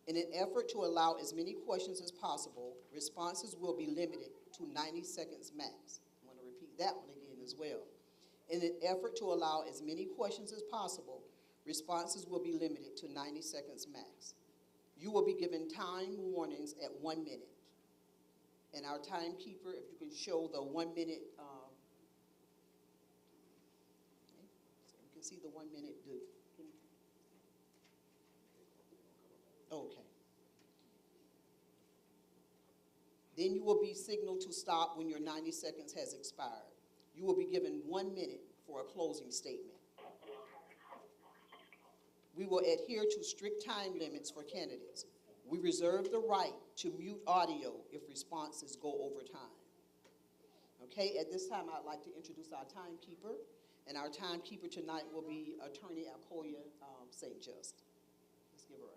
In an effort to allow as many questions as possible, responses will be limited to 90 seconds max. I'm going to repeat that one again as well. In an effort to allow as many questions as possible, responses will be limited to 90 seconds max. You will be given time warnings at 1 minute. And our timekeeper, if you can show the 1 minute, okay, so you can see the 1 minute do. Okay. Then you will be signaled to stop when your 90 seconds has expired. You will be given 1 minute for a closing statement. We will adhere to strict time limits for candidates. We reserve the right to mute audio if responses go over time. Okay, at this time, I'd like to introduce our timekeeper, and our timekeeper tonight will be Attorney Alcoya St. Just. Let's give her a hand.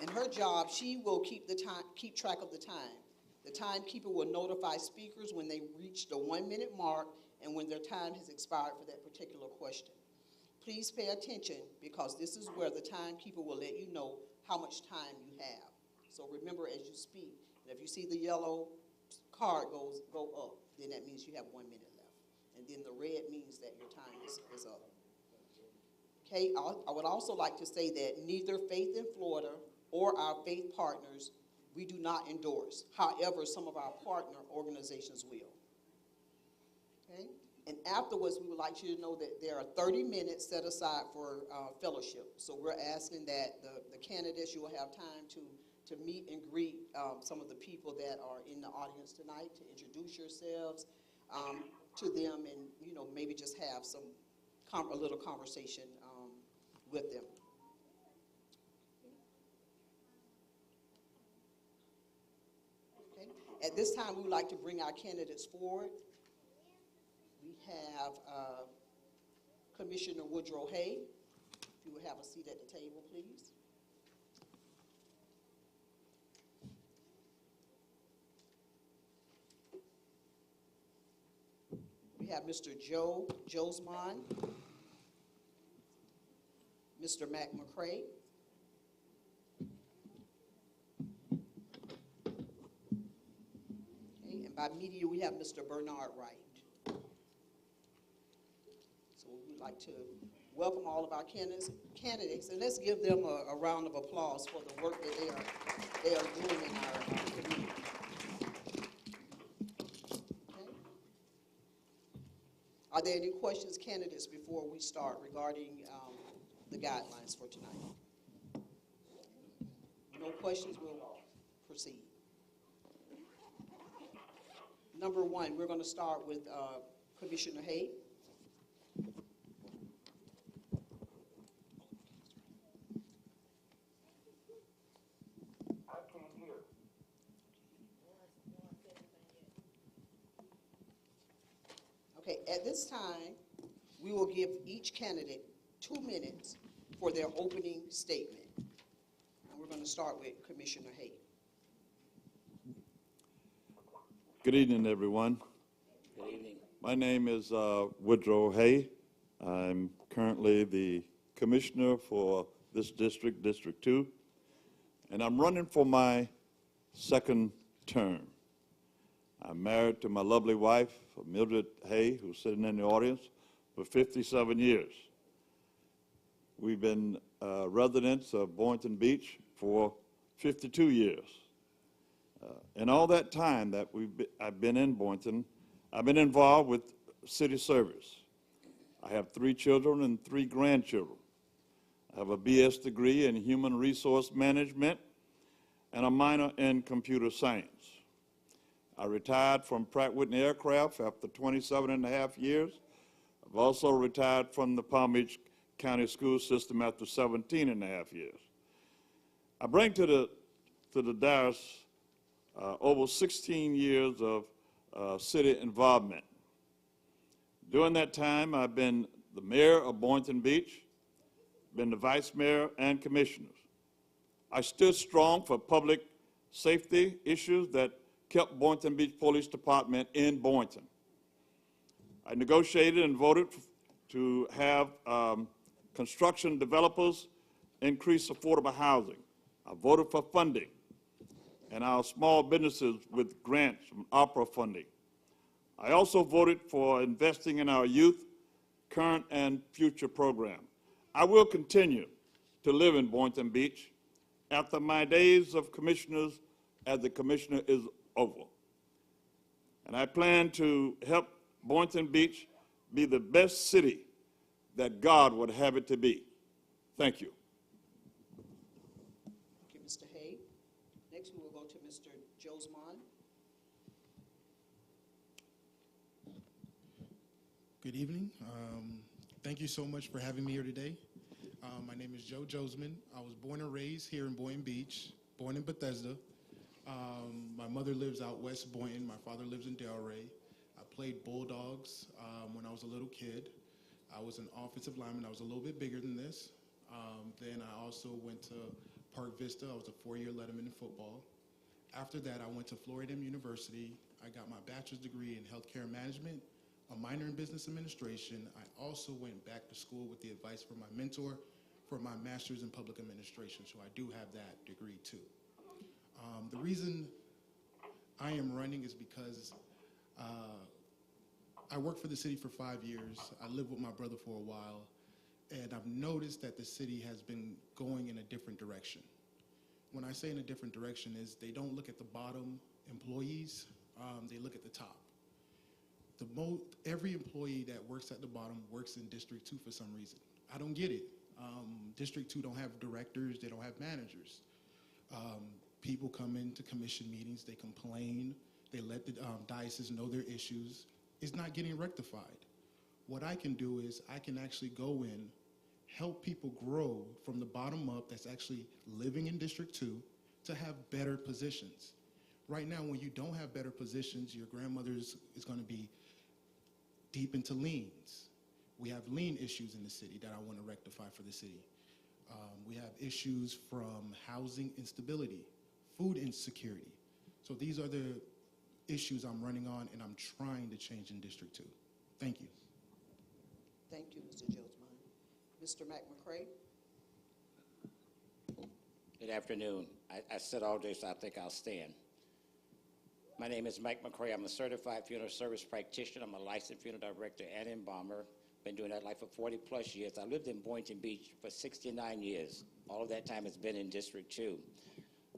In her job, she will keep track of the time. The timekeeper will notify speakers when they reach the 1 minute mark and when their time has expired for that particular question. Please pay attention because this is where the timekeeper will let you know how much time you have. So remember as you speak, and if you see the yellow card go up, then that means you have 1 minute left. And then the red means that your time is up. Okay, I would also like to say that neither Faith in Florida or our faith partners, we do not endorse. However, some of our partner organizations will. Okay? And afterwards, we would like you to know that there are 30 minutes set aside for fellowship. So we're asking that the candidates, you will have time to meet and greet some of the people that are in the audience tonight, to introduce yourselves to them, and maybe just have a little conversation with them. Okay. At this time, we would like to bring our candidates forward. We have Commissioner Woodrow Hay. If you would have a seat at the table, please. We have Mr. Joe Josmond, Mr. Mac McCray, okay, and by media we have Mr. Bernard Wright. So we'd like to welcome all of our candidates, and let's give them a round of applause for the work that they are doing in our community. Are there any questions, candidates, before we start regarding the guidelines for tonight? No questions, we'll proceed. Number one, we're going to start with Commissioner Hay. Okay, at this time, we will give each candidate 2 minutes for their opening statement. And we're going to start with Commissioner Hay. Good evening, everyone. Good evening. My name is Woodrow Hay. I'm currently the commissioner for this district, District 2, and I'm running for my second term. I'm married to my lovely wife, Mildred Hay, who's sitting in the audience, for 57 years. We've been residents of Boynton Beach for 52 years. In all that time that I've been in Boynton, I've been involved with city service. I have 3 children and 3 grandchildren. I have a BS degree in human resource management and a minor in computer science. I retired from Pratt Whitney Aircraft after 27.5 years. I've also retired from the Palm Beach County School System after 17.5 years. I bring to the dais over 16 years of city involvement. During that time, I've been the mayor of Boynton Beach, been the vice mayor and commissioners. I stood strong for public safety issues that kept Boynton Beach Police Department in Boynton. I negotiated and voted to have construction developers, increase affordable housing. I voted for funding and our small businesses with grants from opera funding. I also voted for investing in our youth, current and future program. I will continue to live in Boynton Beach after my days of commissioners as the commissioner is over. And I plan to help Boynton Beach be the best city that God would have it to be. Thank you. Thank you, Mr. Hay. Next, we will go to Mr. Josmon. Good evening. Thank you so much for having me here today. My name is Joe Josman. I was born and raised here in Boynton Beach, born in Bethesda. My mother lives out west Boynton. My father lives in Delray. I played Bulldogs when I was a little kid. I was an offensive lineman. I was a little bit bigger than this. Then I also went to Park Vista. I was a 4-year letterman in football. After that, I went to Florida University. I got my bachelor's degree in healthcare management, a minor in business administration. I also went back to school with the advice from my mentor for my master's in public administration, so I do have that degree too. The reason I am running is because I worked for the city for 5 years. I lived with my brother for a while, and I've noticed that the city has been going in a different direction. When I say in a different direction is they don't look at the bottom employees, they look at the top. Every employee that works at the bottom works in District 2 for some reason. I don't get it. District 2 don't have directors, they don't have managers. People come into commission meetings, they complain, they let the diocese know their issues. It's not getting rectified. What I can do is I can actually go in, help people grow from the bottom up that's actually living in District 2 to have better positions. Right now, when you don't have better positions, your grandmother is going to be deep into liens. We have lien issues in the city that I want to rectify for the city. We have issues from housing instability, food insecurity. So these are the issues I'm running on and I'm trying to change in District 2. Thank you. Thank you, Mr. Josmon. Mr. McMcCray. Good afternoon. I said all day, so I think I'll stand. My name is Mike McCray. I'm a certified funeral service practitioner. I'm a licensed funeral director and embalmer. Been doing that life for 40 plus years. I lived in Boynton Beach for 69 years. All of that time has been in District 2.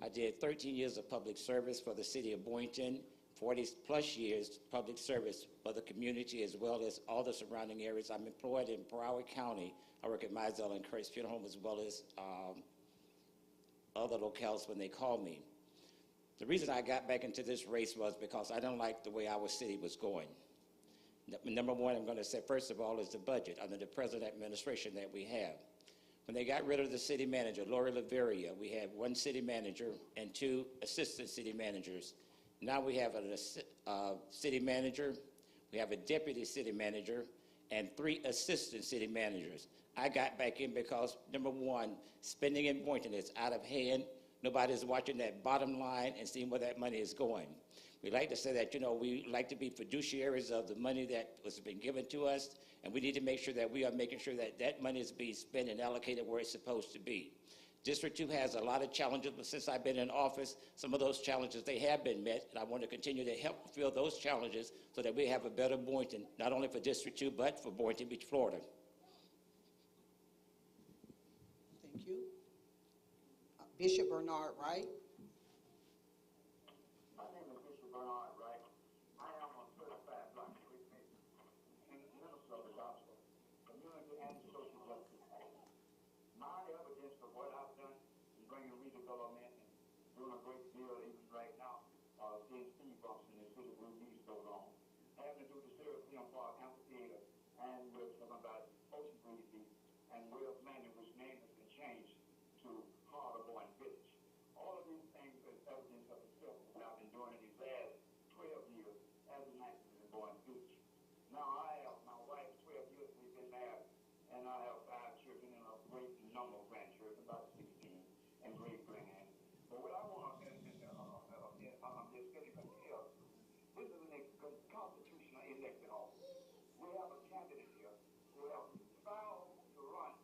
I did 13 years of public service for the city of Boynton, 40 plus years public service for the community as well as all the surrounding areas. I'm employed in Broward County. I work at Mizell and Curtis Funeral Home as well as other locales when they call me. The reason I got back into this race was because I didn't like the way our city was going. Number one, I'm going to say, first of all, is the budget under the present administration that we have. When they got rid of the city manager, Lori Laveria, we had one city manager and 2 assistant city managers. Now we have a city manager, we have a deputy city manager, and 3 assistant city managers. I got back in because, number one, spending in Boynton is out of hand. Nobody's watching that bottom line and seeing where that money is going. We like to say that, we like to be fiduciaries of the money that was been given to us, and we need to make sure that we are making sure that that money is being spent and allocated where it's supposed to be. District 2 has a lot of challenges, but since I've been in office, some of those challenges, they have been met, and I want to continue to help fulfill those challenges so that we have a better Boynton, not only for District 2, but for Boynton Beach, Florida. Thank you. Bishop Bernard Wright. My name is Bishop Bernard Wright. I am a certified black witness and minister of the gospel, community and social justice. My evidence of what I've done is bringing redevelopment and doing a great deal even right now, seeing speed bumps in the city where these go on. Having to do the Syracuse Park Amphitheater and with something about Ocean Breeze and Will Manning, which name has been changed to Harderborn Village. All of these things is evidence of itself what I've been doing in these last 12 years as an activist in Boynton Beach. Now I have my wife, 12 years we've been married, and I have 5 children and a great number of grandchildren, about 16, and great-grand. But what I want to, I'm just getting here, this is a constitutional elected office. We have a candidate here who has vowed to run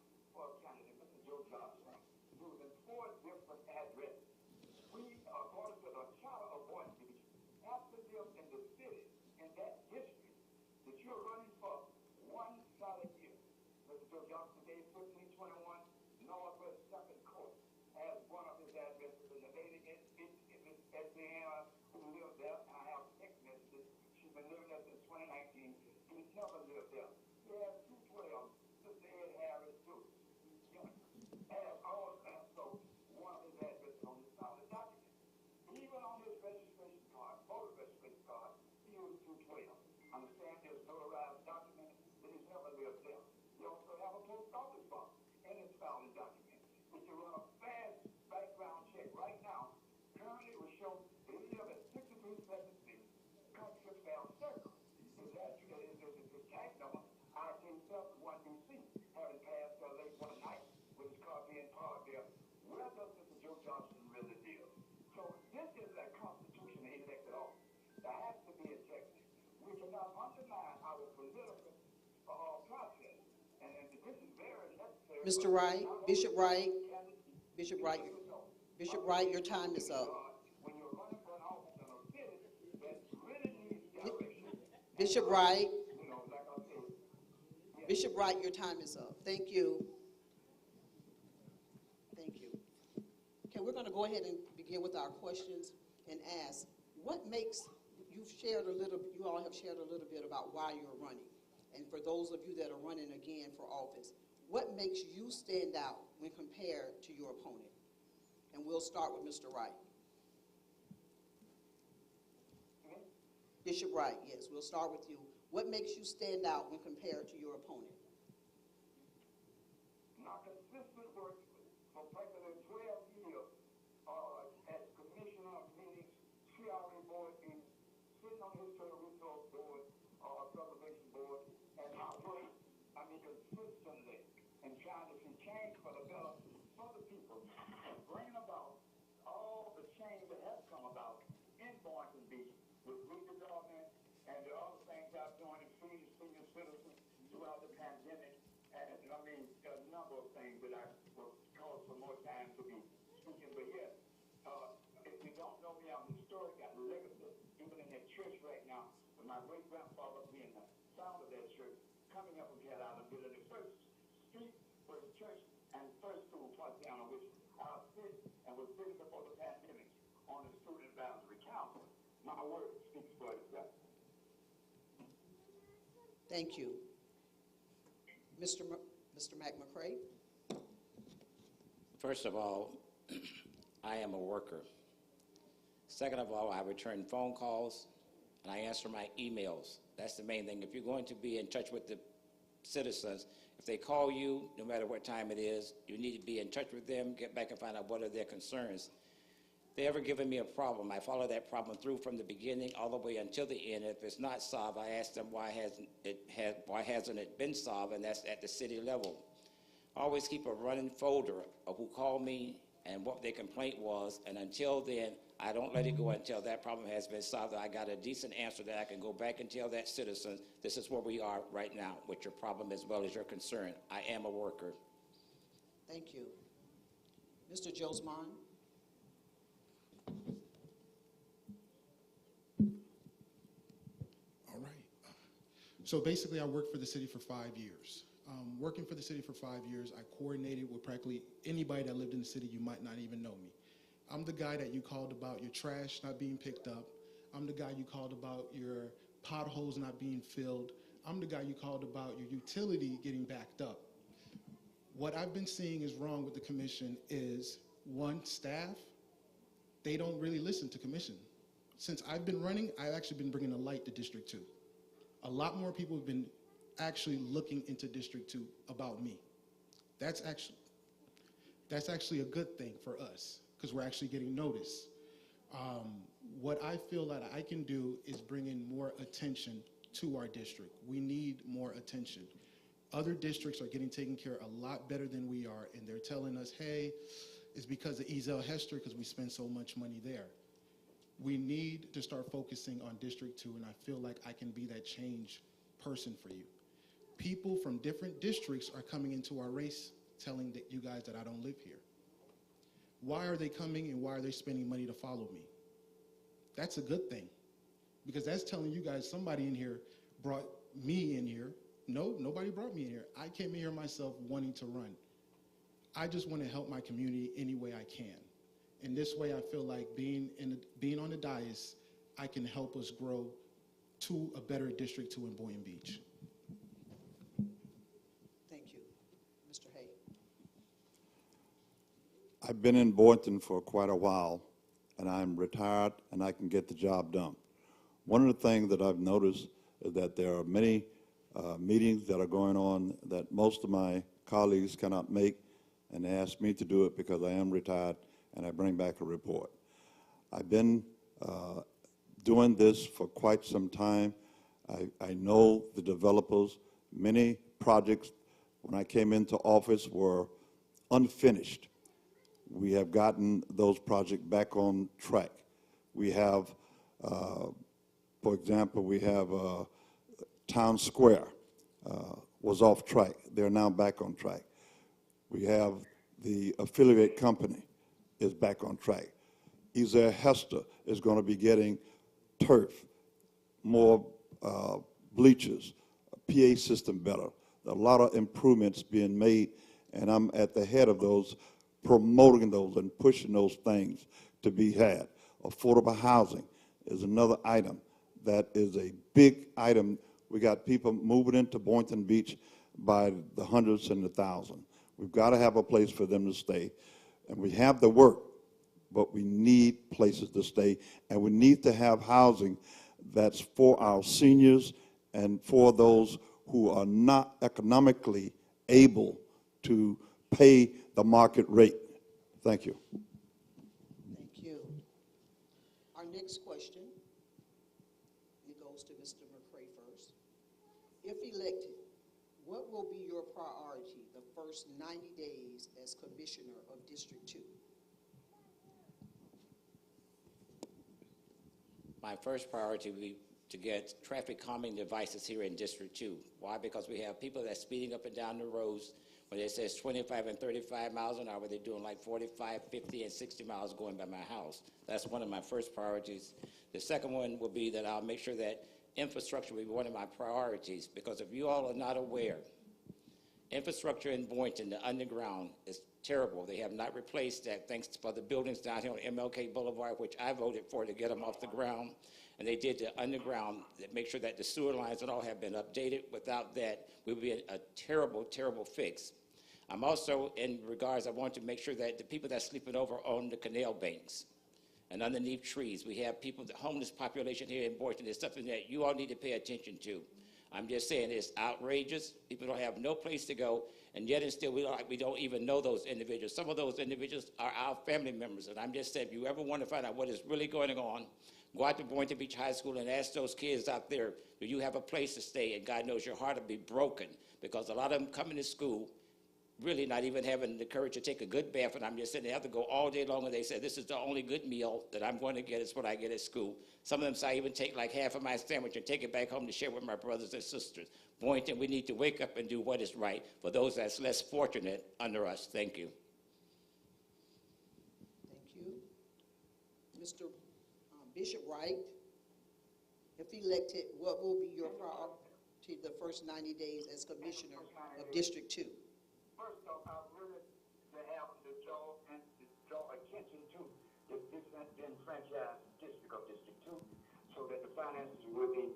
Mr. Wright, Bishop Wright, Bishop Wright, Bishop Wright, your time is up. When you're running for an office in a city that really needs direction, Bishop Wright, like I said, Bishop Wright, your time is up. Thank you. Thank you. Okay, we're going to go ahead and begin with our questions and ask, what makes, you all have shared a little bit about why you're running. And for those of you that are running again for office, what makes you stand out when compared to your opponent? And we'll start with Mr. Wright. Bishop Wright, yes, we'll start with you. What makes you stand out when compared to your opponent? my consistent work for practically 12 years as commissioner of meetings, CRA board meetings, sitting on the historic resource board, preservation board, and my work, consistently and trying to see change for the better for the people and bring about all the change that has come about in Boynton Beach with redevelopment and the other things I've done in feeding senior citizens throughout the pandemic. And a number of things that I will cause for more time to be speaking. But yes, if you don't know me, I'm historic, got legacy, even in that church right now, with my great grandfather being the founder of that church, coming up with that out of building the first street, first church, and first school, Poinciana, which I sit and was sitting before the pandemic on the Student Advisory Council. My word speaks for itself. Thank you. Mr. Mac McCray. First of all, I am a worker. Second of all, I return phone calls and I answer my emails. That's the main thing. If you're going to be in touch with the citizens, if they call you, no matter what time it is, you need to be in touch with them, get back and find out what are their concerns. If they ever given me a problem, I follow that problem through from the beginning all the way until the end. If it's not solved, I ask them why hasn't it been solved, and that's at the city level. I always keep a running folder of who called me and what their complaint was, and until then, I don't let it go until that problem has been solved. I got a decent answer that I can go back and tell that citizen, this is where we are right now with your problem as well as your concern. I am a worker. Thank you. Mr. Josmon. All right. So basically, I worked for the city for 5 years. Working for the city for 5 years, I coordinated with practically anybody that lived in the city. You might not even know me. I'm the guy that you called about your trash not being picked up. I'm the guy you called about your potholes not being filled. I'm the guy you called about your utility getting backed up. What I've been seeing is wrong with the commission is, one, staff, they don't really listen to commission. Since I've been running, I've actually been bringing a light to District 2. A lot more people have been actually looking into District 2 about me. That's actually a good thing for us, because we're actually getting noticed. What I feel that I can do is bring in more attention to our district. We need more attention. Other districts are getting taken care of a lot better than we are, and they're telling us, hey, it's because of Ezel Hester, because we spend so much money there. We need to start focusing on District 2, and I feel like I can be that change person for you. People from different districts are coming into our race telling that you guys that I don't live here. Why are they coming and why are they spending money to follow me? That's a good thing, because that's telling you guys somebody in here brought me in here. No, nobody brought me in here. I came in here myself wanting to run. I just want to help my community any way I can. In this way, I feel like being on the dais, I can help us grow to a better District 2 in Boynton Beach. Thank you. Mr. Hay. I've been in Boynton for quite a while, and I'm retired, and I can get the job done. One of the things that I've noticed is that there are many meetings that are going on that most of my colleagues cannot make, and they ask me to do it because I am retired, and I bring back a report. I've been doing this for quite some time. I know the developers. Many projects, when I came into office, were unfinished. We have gotten those projects back on track. We have, for example, we have Town Square was off track. They're now back on track. We have the affiliate company is back on track. Ezer Hester is going to be getting turf, more bleachers, PA system better. A lot of improvements being made, and I'm at the head of those, promoting those and pushing those things to be had. Affordable housing is another item that is a big item. We got people moving into Boynton Beach by the hundreds and the thousands. We've got to have a place for them to stay, and we have the work, but we need places to stay, and we need to have housing that's for our seniors and for those who are not economically able to pay the market rate. Thank you. Thank you. Our next question, it goes to Mr. McCray first. If elected, what will be your priority the first 90 days as Commissioner of District 2? My first priority would be to get traffic calming devices here in District 2. Why? Because we have people that's speeding up and down the roads. When it says 25 and 35 miles an hour, they're doing like 45, 50, and 60 miles going by my house. That's one of my first priorities. The second one will be that I'll make sure that infrastructure will be one of my priorities, because if you all are not aware, infrastructure in Boynton, the underground, is terrible. They have not replaced that, thanks for the buildings down here on MLK Boulevard, which I voted for to get them off the ground. And they did the underground, that make sure that the sewer lines and all have been updated. Without that, we would be a terrible, terrible fix. I'm also, in regards, I want to make sure that the people that are sleeping over on the canal banks and underneath trees, we have people, the homeless population here in Boynton is something that you all need to pay attention to. I'm just saying it's outrageous. People don't have no place to go, and yet and still we don't even know those individuals. Some of those individuals are our family members, and I'm just saying, if you ever want to find out what is really going on, go out to Boynton Beach High School and ask those kids out there, do you have a place to stay? And God knows your heart will be broken, because a lot of them coming to school really not even having the courage to take a good bath, and I'm just saying they have to go all day long, and they say, this is the only good meal that I'm going to get, is what I get at school. Some of them say I even take like half of my sandwich and take it back home to share with my brothers and sisters. Boynton, we need to wake up and do what is right for those that's less fortunate under us. Thank you. Thank you. Mr. Bishop Wright, if elected, what will be your priority the first 90 days as Commissioner of District 2? First off, I really to have to draw attention to this disenfranchised district of District 2, so that the finances will be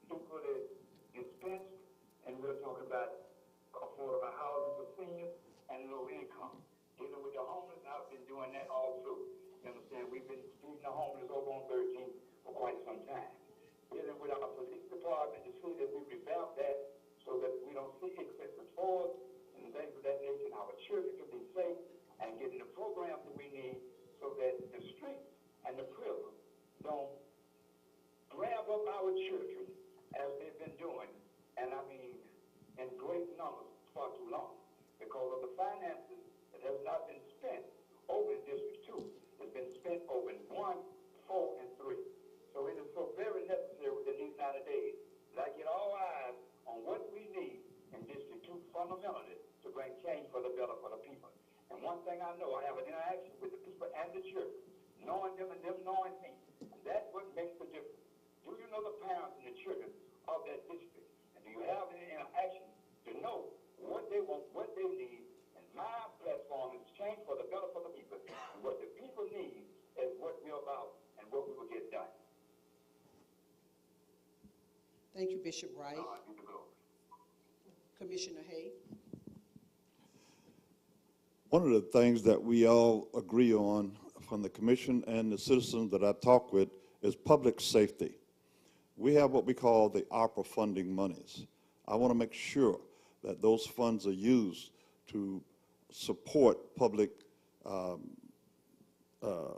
equally dispensed, and we're talking about affordable housing for seniors and low income. Dealing with the homeless, I've been doing that all through. You understand? We've been feeding the homeless over on 13 for quite some time. Dealing with our police department to see that we revamp that so that we don't see excessive force and things of that nature, and our children can be safe, and getting the programs that we need so that the streets and the prison don't grab up our children as they've been doing, and I mean in great numbers far too long, because of the finances that has not been spent over in District 2. It's been spent over in 1, 4, and 3. So it is so very necessary within these 90 days that I get all eyes on what we need in District 2 fundamentally to bring change for the better for the people. And one thing I know, I have an interaction with the people and the children, knowing them and them knowing me. And that's what makes the difference. Do you know the parents and the children of that district? And do you have any interaction to know what they want, what they need? And my platform is change for the better for the people. And what the people need is what we're about and what we will get done. Thank you, Bishop Wright. I need to go. Commissioner Hay. One of the things that we all agree on from the commission and the citizens that I talk with is public safety. We have what we call the ARPA funding monies. I want to make sure that those funds are used to support public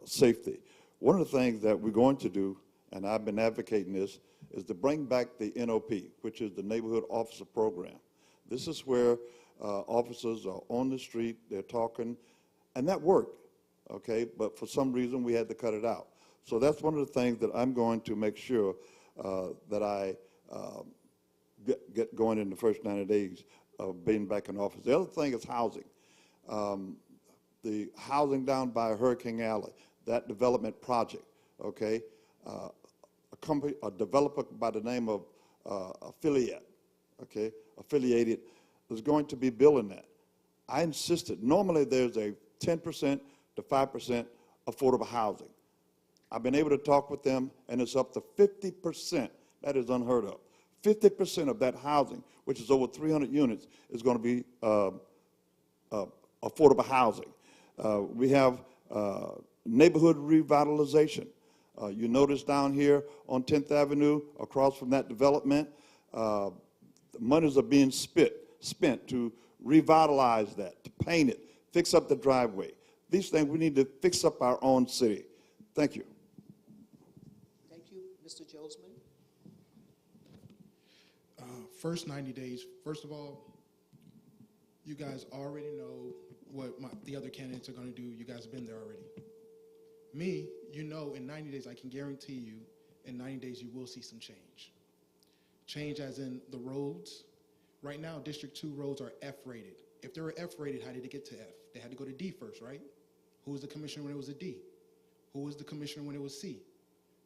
safety. One of the things that we're going to do, and I've been advocating this, is to bring back the NOP, which is the Neighborhood Officer Program. This is where officers are on the street, they're talking, and that worked, okay? But for some reason, we had to cut it out. So that's one of the things that I'm going to make sure that I get going in the first 90 days of being back in office. The other thing is housing. the housing down by Hurricane Alley, that development project, okay? A developer by the name of Affiliated, is going to be building that. I insisted, normally there's a 10% to 5% affordable housing. I've been able to talk with them, and it's up to 50%. That is unheard of. 50% of that housing, which is over 300 units, is going to be affordable housing. We have neighborhood revitalization. You notice down here on 10th Avenue, across from that development, the monies are being spent to revitalize that, to paint it, fix up the driveway. These things, we need to fix up our own city. Thank you. Thank you. Mr. Josman? First 90 days, first of all, you guys already know what the other candidates are going to do. You guys have been there already. Me, you know, in 90 days, I can guarantee you, in 90 days, you will see some change. Change as in the roads. Right now, District 2 roads are F-rated. If they were F-rated, how did it get to F? They had to go to D first, right? Who was the commissioner when it was a D? Who was the commissioner when it was C?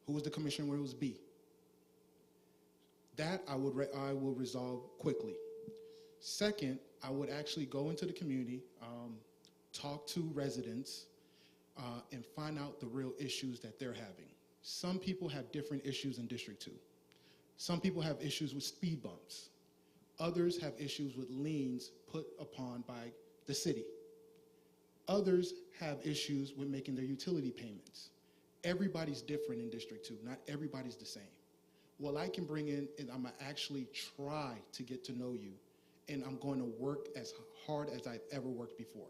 Who was the commissioner when it was B? That I will resolve quickly. Second, I would actually go into the community, talk to residents, and find out the real issues that they're having. Some people have different issues in District 2. Some people have issues with speed bumps. Others have issues with liens put upon by the city. Others have issues with making their utility payments. Everybody's different in District 2. Not everybody's the same. What I can bring in is I'm going to actually try to get to know you, and I'm going to work as hard as I've ever worked before.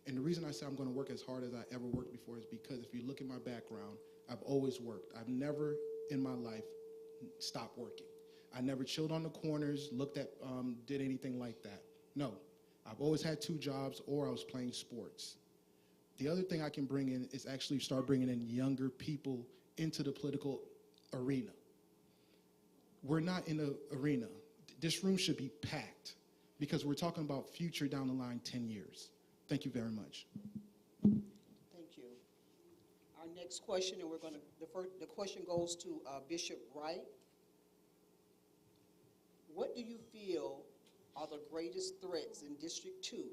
And the reason I say I'm going to work as hard as I ever worked before is because if you look at my background, I've always worked. I've never in my life stopped working. I never chilled on the corners, looked at, did anything like that. No, I've always had 2 jobs, or I was playing sports. The other thing I can bring in is actually start bringing in younger people into the political arena. We're not in the arena. This room should be packed because we're talking about future down the line 10 years. Thank you very much. Thank you. Our next question, and the question goes to Bishop Wright. What do you feel are the greatest threats in District 2,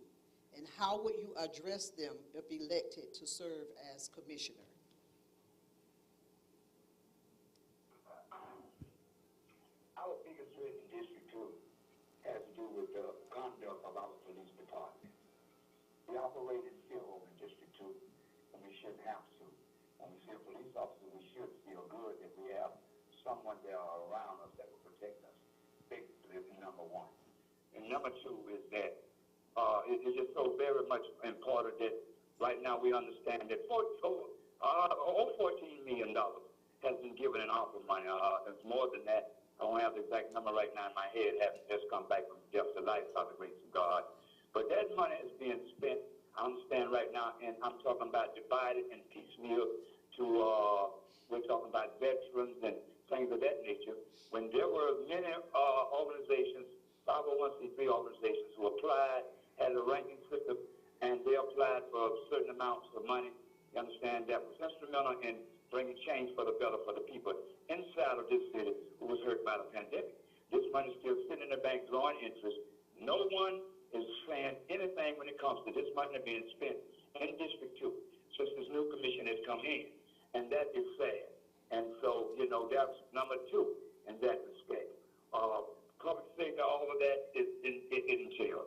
and how would you address them if elected to serve as commissioner? Our biggest threat in District 2 has to do with the conduct of our police department. We operate in fear over in District 2, and we shouldn't have to. When we see a police officer, we should feel good that we have someone there around us that will protect us. Big, number one. And number 2 is that it's just so very much important that right now we understand that over $14 million has been given in ARPA money. It's more than that. I don't have the exact number right now in my head, having just come back from death to life by the grace of God. But that money is being spent, I understand right now, and I'm talking about divided and piecemeal to, we're talking about veterans and things of that nature. When there were many organizations, 501c3 organizations who applied, had a ranking system, and they applied for certain amounts of money. You understand that was instrumental in bringing change for the better for the people inside of this city who was hurt by the pandemic. This money is still sitting in the bank drawing interest. No one is saying anything when it comes to this money being spent in District 2 since this new commission has come in. And that is sad. And so, you know, that's number 2 in that respect. Public safety, all of that is in jail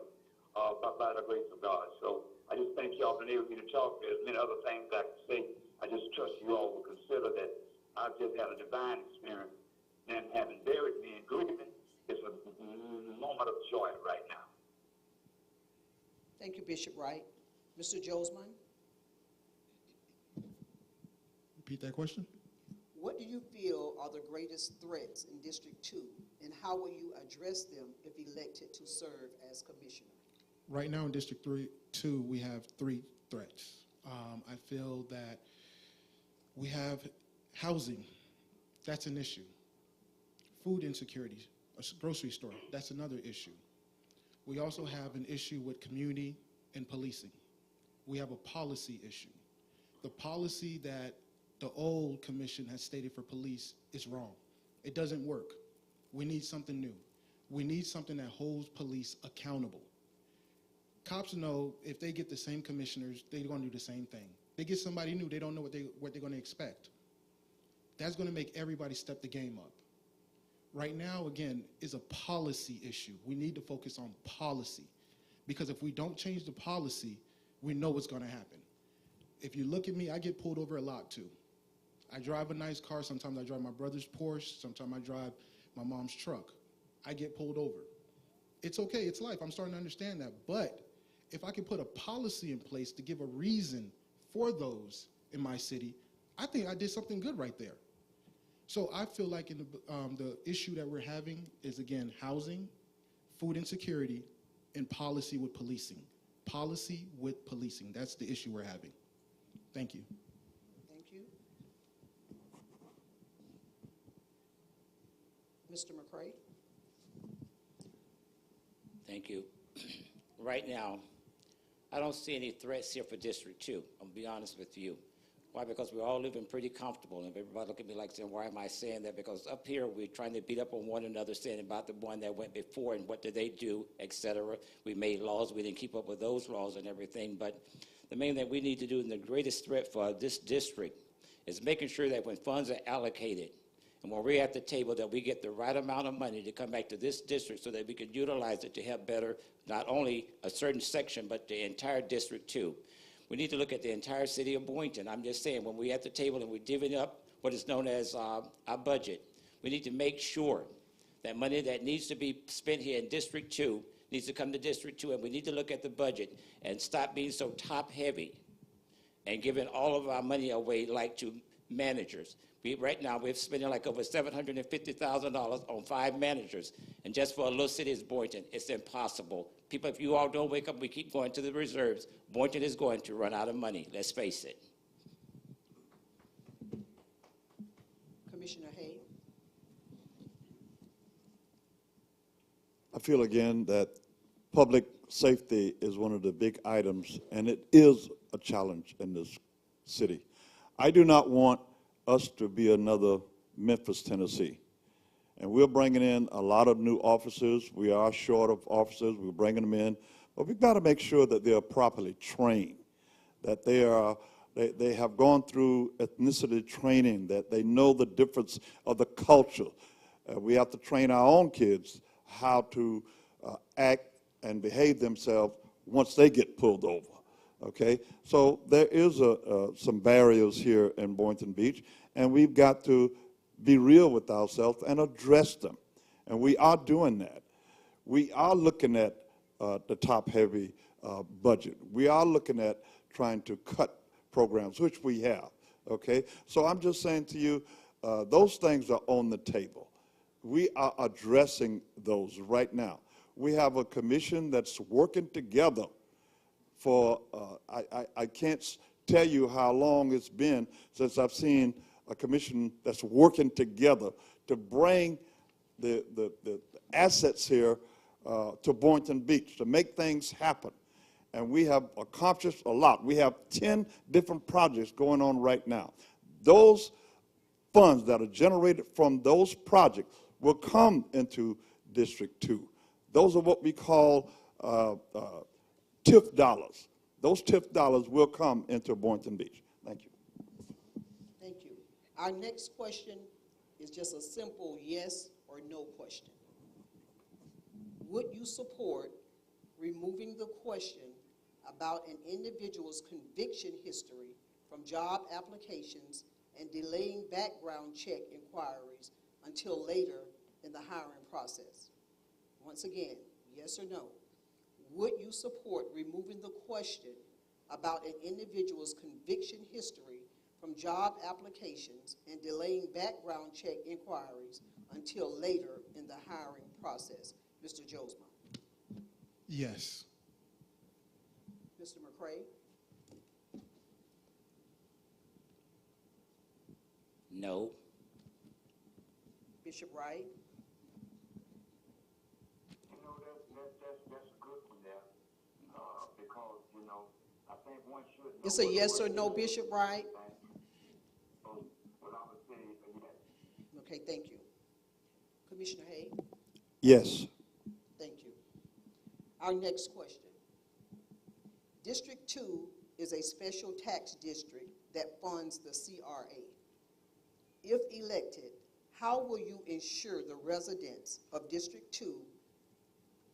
by the grace of God. So I just thank y'all for enabling me to talk. There's many other things I can say. I just trust you all will consider that I've just had a divine experience, and having buried me in grieving is a moment of joy right now. Thank you, Bishop Wright. Mr. Josman? Repeat that question. What do you feel are the greatest threats in District 2, and how will you address them if elected to serve as commissioner? Right now in District 2, we have 3 threats. I feel that we have housing. That's an issue. Food insecurity, a grocery store, that's another issue. We also have an issue with community and policing. We have a policy issue. The policy that the old commission has stated for police is wrong. It doesn't work. We need something new. We need something that holds police accountable. Cops know if they get the same commissioners, they're going to do the same thing. They get somebody new, they don't know what they're going to expect. That's going to make everybody step the game up. Right now, again, is a policy issue. We need to focus on policy, because if we don't change the policy, we know what's going to happen. If you look at me, I get pulled over a lot too. I drive a nice car. Sometimes I drive my brother's Porsche. Sometimes I drive my mom's truck. I get pulled over. It's okay. It's life. I'm starting to understand that. But if I can put a policy in place to give a reason for those in my city, I think I did something good right there. So I feel like in the issue that we're having is, again, housing, food insecurity, and policy with policing. Policy with policing. That's the issue we're having. Thank you. Thank you. Mr. McCray? Thank you. Right now, I don't see any threats here for District 2. I'm going to be honest with you. Why? Because we're all living pretty comfortable. And everybody look at me like saying, why am I saying that? Because up here, we're trying to beat up on one another, saying about the one that went before and what did they do, et cetera. We made laws. We didn't keep up with those laws and everything. But the main thing we need to do, and the greatest threat for this district, is making sure that when funds are allocated, and when we're at the table, that we get the right amount of money to come back to this district so that we can utilize it to help better not only a certain section, but the entire District 2. We need to look at the entire city of Boynton. I'm just saying, when we're at the table and we're divvying up what is known as our budget, we need to make sure that money that needs to be spent here in District 2 needs to come to District 2, and we need to look at the budget and stop being so top-heavy and giving all of our money away like to managers. Right now, we're spending like over $750,000 on 5 managers. And just for a little city as Boynton, it's impossible. People, if you all don't wake up, we keep going to the reserves, Boynton is going to run out of money. Let's face it. Commissioner Hay? I feel again that public safety is one of the big items, and it is a challenge in this city. I do not want us to be another Memphis, Tennessee. And we're bringing in a lot of new officers. We are short of officers. We're bringing them in. But we've got to make sure that they are properly trained, that they have gone through ethnicity training, that they know the difference of the culture. We have to train our own kids how to act and behave themselves once they get pulled over. Okay, so there is some barriers here in Boynton Beach, and we've got to be real with ourselves and address them. And we are doing that. We are looking at the top-heavy budget. We are looking at trying to cut programs, which we have. Okay, so I'm just saying to you, those things are on the table. We are addressing those right now. We have a commission that's working together for, I can't tell you how long it's been since I've seen a commission that's working together to bring the assets here to Boynton Beach, to make things happen. And we have accomplished a lot. We have 10 different projects going on right now. Those funds that are generated from those projects will come into District 2. Those are what we call TIF dollars. Those TIF dollars will come into Boynton Beach. Thank you. Thank you. Our next question is just a simple yes or no question. Would you support removing the question about an individual's conviction history from job applications and delaying background check inquiries until later in the hiring process? Once again, yes or no? Would you support removing the question about an individual's conviction history from job applications and delaying background check inquiries until later in the hiring process? Mr. Josma? Yes. Mr. McCray? No. Bishop Wright? You know, that's a good one there, because, you know, I think one should know. It's a yes or no, Bishop Wright? So, what I'm gonna say is a yes. Okay, thank you. Commissioner Hay? Yes. Thank you. Our next question. District 2 is a special tax district that funds the CRA. If elected, how will you ensure the residents of District 2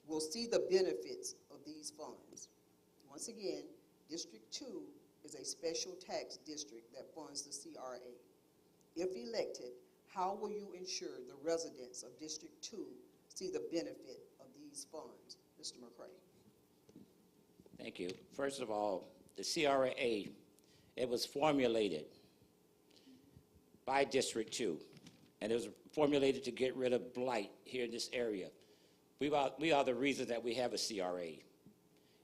will see the benefits of these funds? Once again, District 2 is a special tax district that funds the CRA. If elected, how will you ensure the residents of District 2 see the benefit of these funds? Mr. McCray. Thank you. First of all, the CRA, it was formulated by District 2, and it was formulated to get rid of blight here in this area. We are the reason that we have a CRA.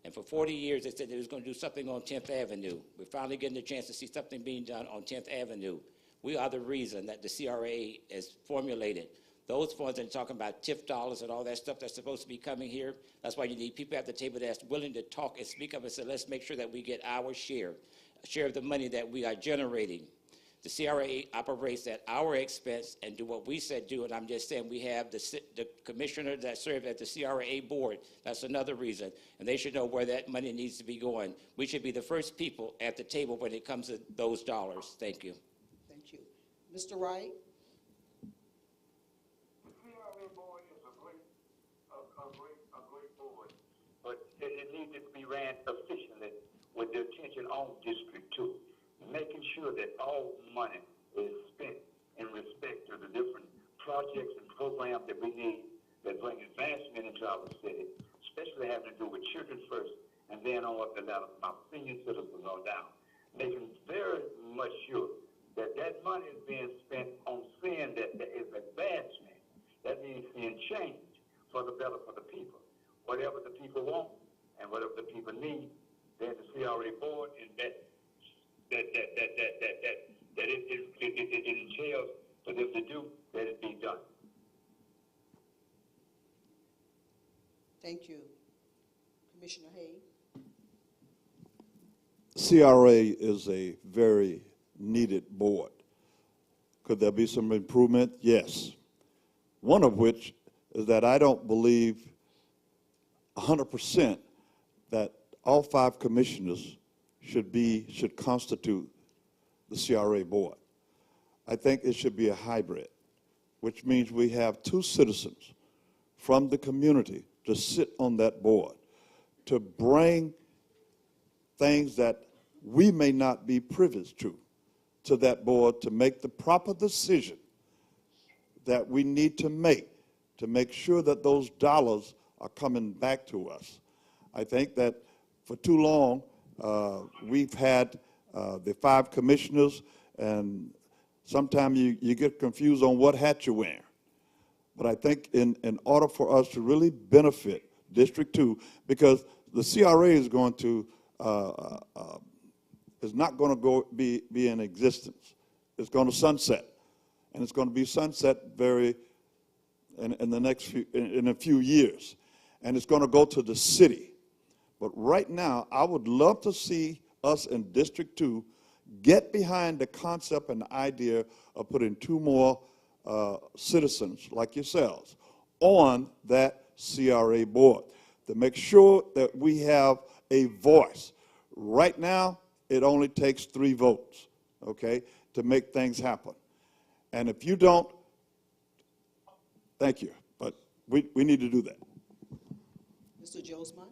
And for 40 years, they said they was going to do something on 10th Avenue. We're finally getting a chance to see something being done on 10th Avenue. We are the reason that the CRA is formulated. Those funds that are talking about TIF dollars and all that stuff that's supposed to be coming here, that's why you need people at the table that's willing to talk and speak up and say, let's make sure that we get our share of the money that we are generating. The CRA operates at our expense and do what we said do, and I'm just saying we have the commissioner that serves at the CRA board. That's another reason, and they should know where that money needs to be going. We should be the first people at the table when it comes to those dollars. Thank you. Thank you. Mr. Wright? The CRA board is a great board, but it needs to be ran efficiently with the attention on District 2, making sure that all money is spent in respect to the different projects and programs that we need that bring advancement into our city, especially having to do with children first and then on up the ladder from our senior citizens on down, making very much sure that that money is being spent on seeing that there is advancement. That means seeing change for the better for the people. Whatever the people want and whatever the people need, then the CRA board and that it entails for them to do, that it be done. Thank you. Commissioner Hay? CRA is a very needed board. Could there be some improvement? Yes. One of which is that I don't believe 100% that all 5 commissioners should constitute the CRA board. I think it should be a hybrid, which means we have 2 citizens from the community to sit on that board, to bring things that we may not be privy to that board, to make the proper decision that we need to make sure that those dollars are coming back to us. I think that for too long, we've had the 5 commissioners, and sometimes you get confused on what hat you're wearing. But I think in order for us to really benefit District 2, because the CRA is going to is not going to be in existence. It's going to sunset, and it's going to be sunset in the next in a few years, and it's going to go to the city. But right now, I would love to see us in District 2 get behind the concept and the idea of putting 2 more citizens like yourselves on that CRA board to make sure that we have a voice. Right now, it only takes 3 votes, okay, to make things happen. And if you don't, thank you, but we need to do that. Mr. Josman?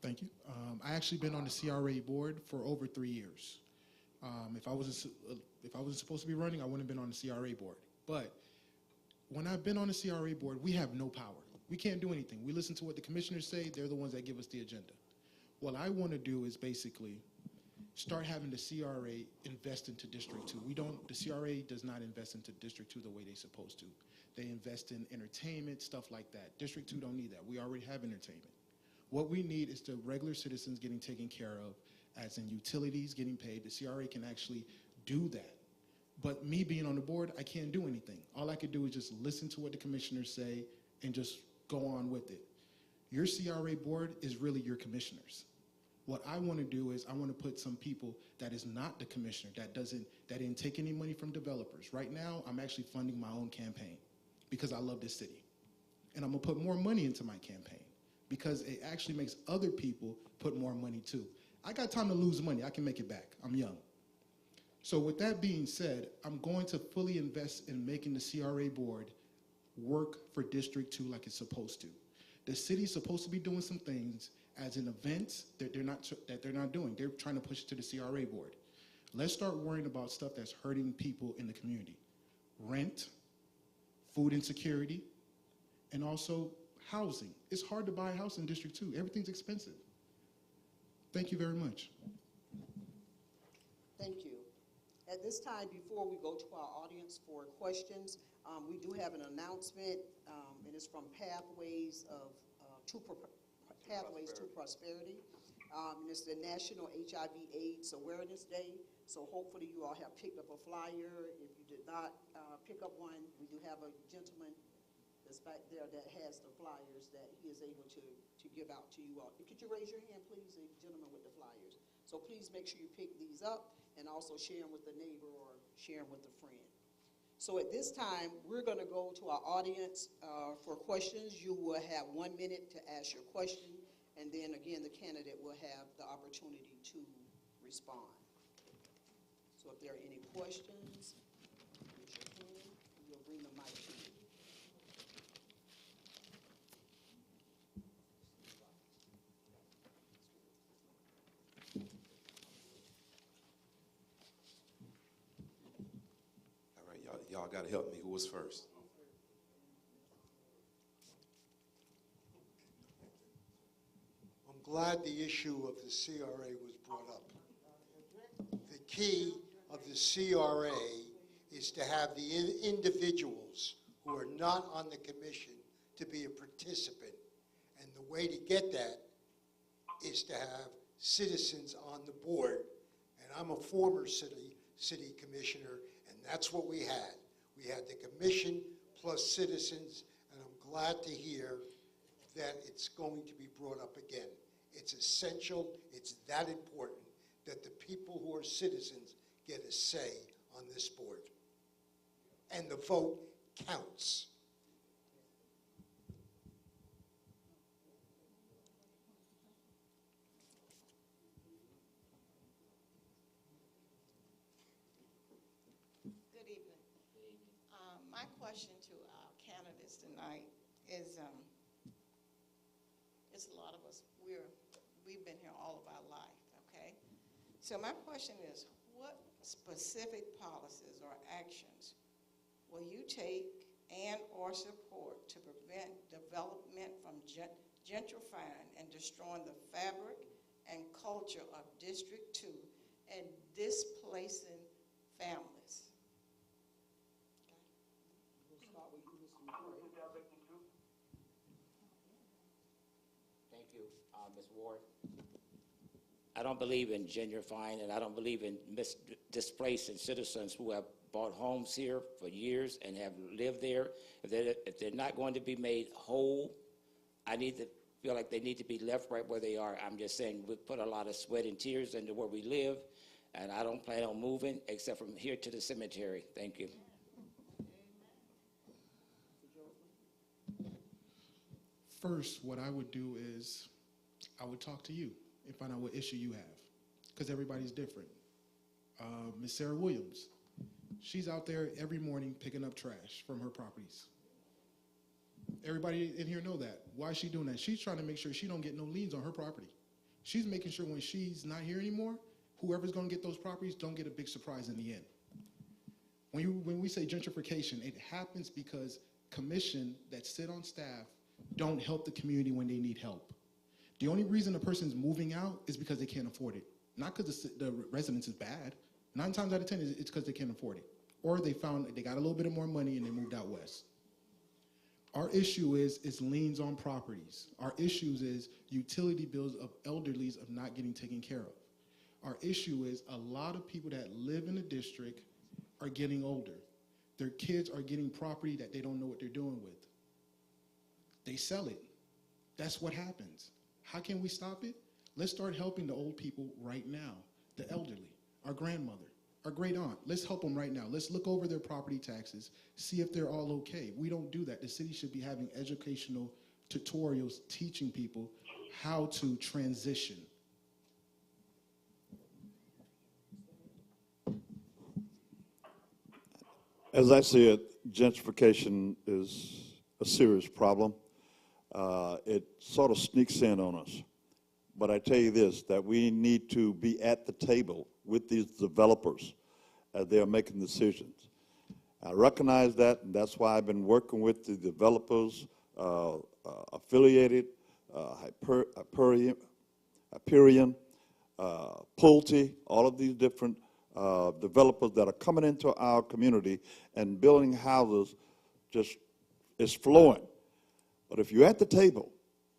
Thank you. I actually been on the CRA board for over 3 years. If I wasn't supposed to be running, I wouldn't have been on the CRA board. But when I've been on the CRA board, we have no power. We can't do anything. We listen to what the commissioners say. They're the ones that give us the agenda. What I want to do is basically start having the CRA invest into District 2. The CRA does not invest into District 2 the way they're supposed to. They invest in entertainment, stuff like that. District 2 don't need that. We already have entertainment. What we need is the regular citizens getting taken care of, as in utilities getting paid. The CRA can actually do that. But me being on the board, I can't do anything. All I could do is just listen to what the commissioners say and just go on with it. Your CRA board is really your commissioners. What I want to do is I want to put some people that is not the commissioner, that didn't take any money from developers. Right now, I'm actually funding my own campaign because I love this city. And I'm going to put more money into my campaign because it actually makes other people put more money too. I got time to lose money. I can make it back. I'm young. So with that being said, I'm going to fully invest in making the CRA board work for District 2 like it's supposed to. The city's supposed to be doing some things as an event that they're not doing. They're trying to push it to the CRA board. Let's start worrying about stuff that's hurting people in the community. Rent, food insecurity, and also housing. It's hard to buy a house in District 2. Everything's expensive. Thank you very much. Thank you. At this time, before we go to our audience for questions, we do have an announcement, and it's from Pathways to Prosperity. And it's the National HIV/AIDS Awareness Day. So hopefully you all have picked up a flyer. If you did not pick up one, we do have a gentleman that's back there that has the flyers that he is able to give out to you all. Could you raise your hand, please, the gentleman with the flyers? So please make sure you pick these up and also share them with a neighbor or share them with a friend. So at this time, we're going to go to our audience for questions. You will have 1 minute to ask your question, and then again, the candidate will have the opportunity to respond. So if there are any questions, raise your hand, and we'll bring the mic to you. All right, y'all got to help me. Who was first? I'm glad the issue of the CRA was brought up. The key of the CRA is to have the individuals who are not on the commission to be a participant. And the way to get that is to have citizens on the board. And I'm a former city commissioner, and that's what we had. We had the commission plus citizens, and I'm glad to hear that it's going to be brought up again. It's essential, it's that important that the people who are citizens get a say on this board. And the vote counts. Good evening. My question to our candidates tonight is, it's a lot of us, we've been here all of our life, okay? So my question is, what specific policies or actions will you take and or support to prevent development from gentrifying and destroying the fabric and culture of District 2 and displacing families? We'll start with you, Mr. McCray. Thank you, Ms. Ward. I don't believe in gentrifying, and I don't believe in displacing citizens who have bought homes here for years and have lived there. If they're not going to be made whole, I need to feel like they need to be left right where they are. I'm just saying we put a lot of sweat and tears into where we live, and I don't plan on moving except from here to the cemetery. Thank you. First, what I would do is I would talk to you and find out what issue you have, because everybody's different. Miss Sarah Williams, she's out there every morning picking up trash from her properties. Everybody in here know that. Why is she doing that? She's trying to make sure she don't get no liens on her property. She's making sure when she's not here anymore, whoever's going to get those properties don't get a big surprise in the end. When we say gentrification, it happens because commission that sit on staff don't help the community when they need help. The only reason a person's moving out is because they can't afford it. Not because the residence is bad. 9 times out of 10, it's because they can't afford it. Or they got a little bit of more money and they moved out west. Our issue is liens on properties. Our issues is utility bills of elderlies of not getting taken care of. Our issue is a lot of people that live in the district are getting older. Their kids are getting property that they don't know what they're doing with. They sell it. That's what happens. How can we stop it? Let's start helping the old people right now, the elderly, our grandmother, our great aunt. Let's help them right now. Let's look over their property taxes, see if they're all okay. We don't do that. The city should be having educational tutorials teaching people how to transition. As I see it, gentrification is a serious problem. It sort of sneaks in on us. But I tell you this, that we need to be at the table with these developers as they're making decisions. I recognize that, and that's why I've been working with the developers affiliated, Hyperion, Pulte, all of these different developers that are coming into our community and building houses. Just is flowing. But if you're at the table,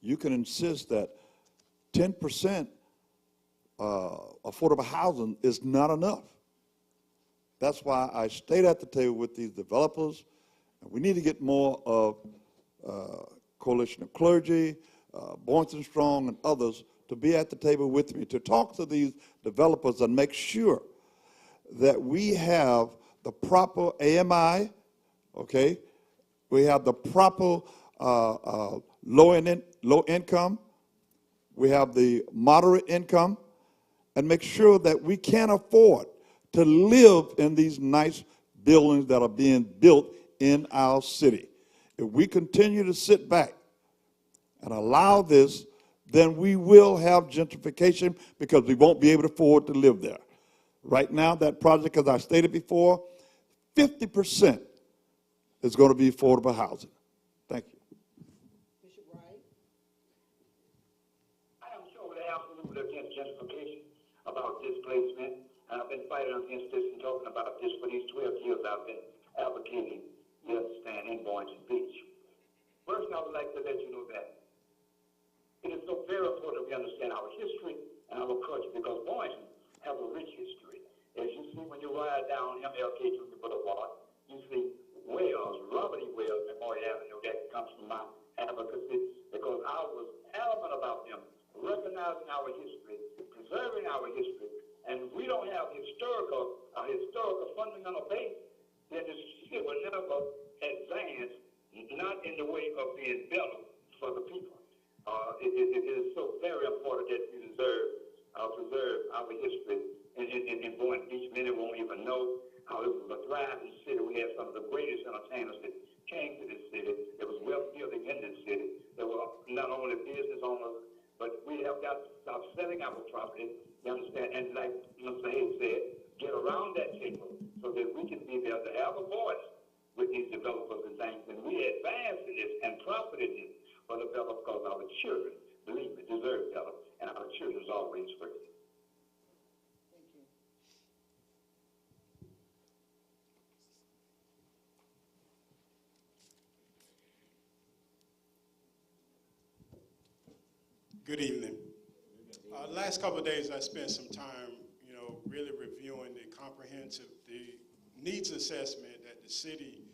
you can insist that 10% affordable housing is not enough. That's why I stayed at the table with these developers. And we need to get more of Coalition of Clergy, Boynton Strong, and others to be at the table with me, to talk to these developers and make sure that we have the proper AMI, okay? We have the proper low income, we have the moderate income, and make sure that we can afford to live in these nice buildings that are being built in our city. If we continue to sit back and allow this, then we will have gentrification because we won't be able to afford to live there. Right now, that project, as I stated before, 50% is going to be affordable housing. Thank you. Bishop Wright? I am sure they're absolutely against gentrification, about displacement. And I've been fighting against this and talking about this for these 12 years I've been advocating, you understand, in Boynton Beach. First, I would like to let you know that it is so very important that we understand our history and our culture, because Boynton has a rich history. As you see when you ride down MLK Junior Boulevard, you see Wells, Robert E. Wells, Memorial Avenue. That comes from my advocacy, because I was adamant about them recognizing our history, preserving our history, and we don't have historical fundamental base, then this shit will never advance, not in the way of being better for the people. It is so very important that we preserve our history in Boynton Beach. Many won't even know how it was a thriving city. We had some of the greatest entertainers that came to this city. There was wealth building in this city. There were not only business owners, but we have got to stop selling our property, you understand, and like Mr. Hayes said, get around that table so that we can be there to have a voice with these developers and things. And we advance in this and profit in this for the better, because our children, believe me, deserve better, and our children's always first. Thank you. Good evening. Last couple of days, I spent some time, really reviewing the needs assessment that the city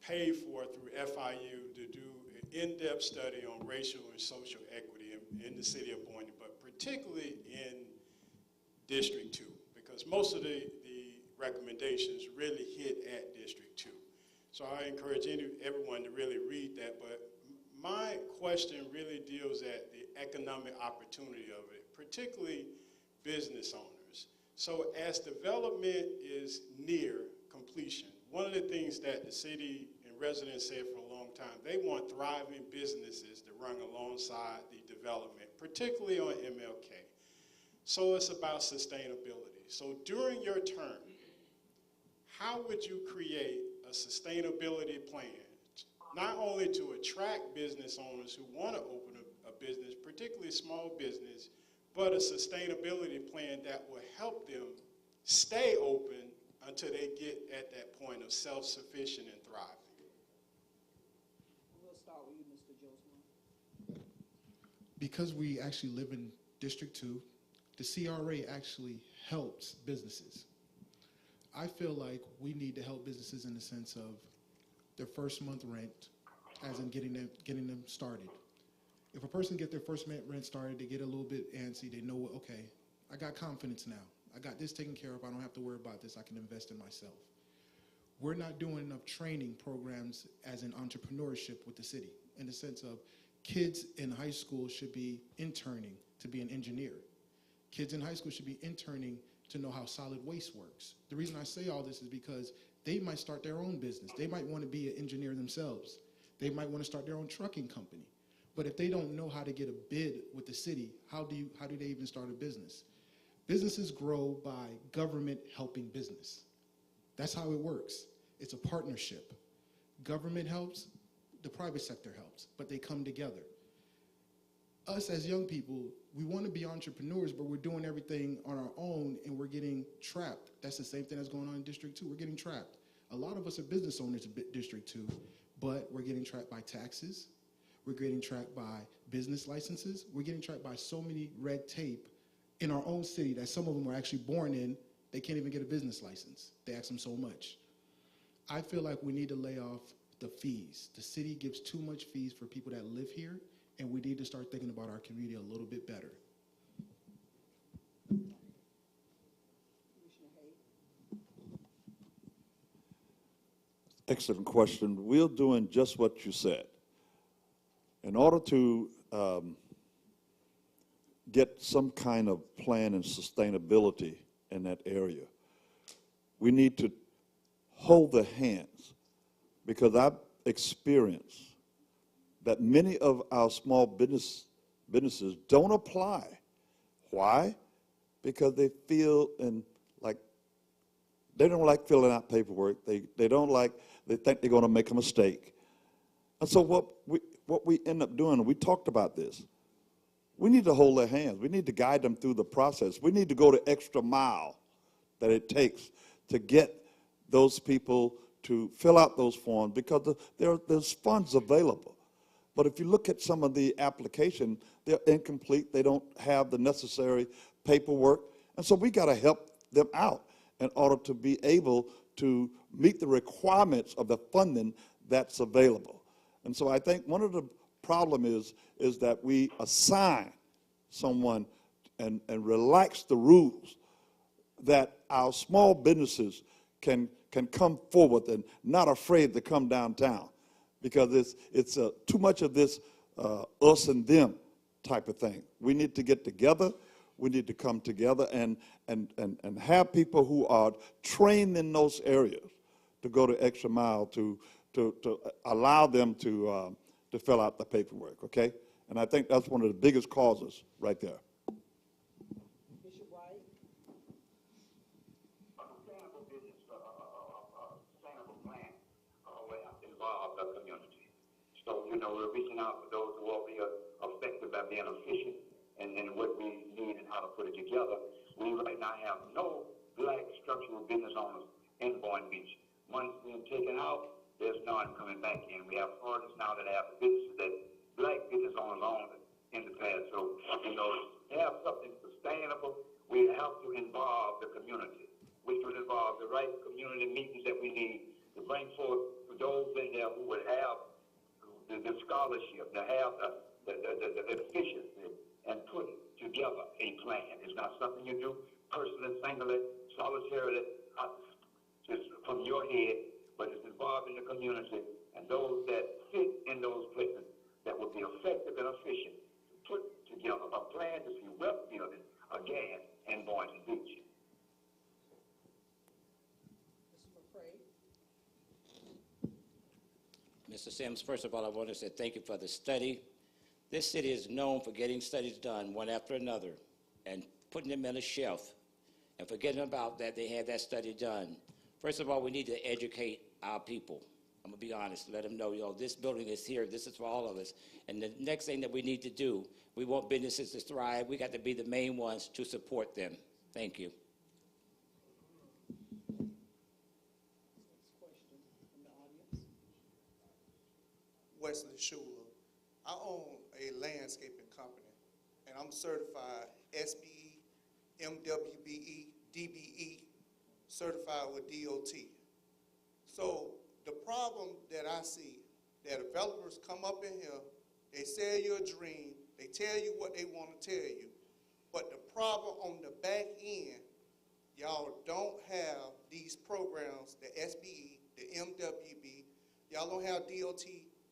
paid for through FIU to do an in-depth study on racial and social equity in the city of Boynton, but particularly in District 2, because most of the recommendations really hit at District 2. So I encourage everyone to really read that, but my question really deals at the economic opportunity of it, particularly business owners. So as development is near completion, one of the things that the city and residents said for a long time, they want thriving businesses to run alongside the development, particularly on MLK. So it's about sustainability. So during your term, how would you create a sustainability plan, not only to attract business owners who want to open a business, particularly small business, but a sustainability plan that will help them stay open until they get at that point of self-sufficient and thriving? We'll start with you, Mr. Joseph. Because we actually live in District 2, the CRA actually helps businesses. I feel like we need to help businesses in the sense of their first month rent, as in getting them started. If a person get their first rent started, they get a little bit antsy. They know, okay, I got confidence now. I got this taken care of. I don't have to worry about this. I can invest in myself. We're not doing enough training programs as in entrepreneurship with the city, in the sense of kids in high school should be interning to be an engineer. Kids in high school should be interning to know how solid waste works. The reason I say all this is because they might start their own business. They might want to be an engineer themselves. They might want to start their own trucking company. But if they don't know how to get a bid with the city, how do they even start a business? Businesses grow by government helping business. That's how it works. It's a partnership. Government helps, the private sector helps, but they come together. Us as young people, we want to be entrepreneurs, but we're doing everything on our own and we're getting trapped. That's the same thing that's going on in District 2. We're getting trapped. A lot of us are business owners in District 2, but we're getting trapped by taxes. We're getting trapped by business licenses. We're getting trapped by so many red tape in our own city that some of them were actually born in. They can't even get a business license. They ask them so much. I feel like we need to lay off the fees. The city gives too much fees for people that live here, and we need to start thinking about our community a little bit better. Excellent question. We're doing just what you said. In order to get some kind of plan and sustainability in that area, we need to hold the hands, because I've experienced that many of our small businesses don't apply. Why? Because they feel they don't like filling out paperwork. They think they're going to make a mistake. And so what we end up doing, and we talked about this, we need to hold their hands. We need to guide them through the process. We need to go the extra mile that it takes to get those people to fill out those forms, because there's funds available. But if you look at some of the application, they're incomplete. They don't have the necessary paperwork. And so we got to help them out in order to be able to meet the requirements of the funding that's available. And so I think one of the problem is that we assign someone and relax the rules that our small businesses can come forward and not afraid to come downtown, because it's too much of this us and them type of thing. We need to get together. We need to come together and have people who are trained in those areas to go the extra mile to allow them to fill out the paperwork, okay? And I think that's one of the biggest causes right there. Bishop Wright? Sustainable business, sustainable plan will involve the community. So, we're reaching out to those who will be affected by being efficient and what we need and how to put it together. We right now have no black structural business owners in Boynton Beach. Money's being taken out, there's none coming back in. We have artists now that have businesses that black business owners owned in the past. So, to have something sustainable, we have to involve the community, which would involve the right community meetings that we need to bring forth those in there who would have the scholarship, to have the efficiency, and put together a plan. It's not something you do personally, singly, solitarily, just from your head, but it's involved in the community and those that fit in those places that will be effective and efficient to put together a plan to see wealth building again in Boynton Beach. Mr. Sims, first of all, I want to say thank you for the study. This city is known for getting studies done one after another and putting them on a shelf and forgetting about that they had that study done. First of all, we need to educate our people. I'm going to be honest, let them know, this building is here, this is for all of us. And the next thing that we need to do, we want businesses to thrive, we got to be the main ones to support them. Thank you. Wesley Schuler. I own a landscaping company, and I'm certified SBE, MWBE, DBE, certified with DOT. So the problem that I see that developers come up in here, they sell you a dream, they tell you what they want to tell you, but the problem on the back end, y'all don't have these programs, the SBE, the MWB, y'all don't have DOT,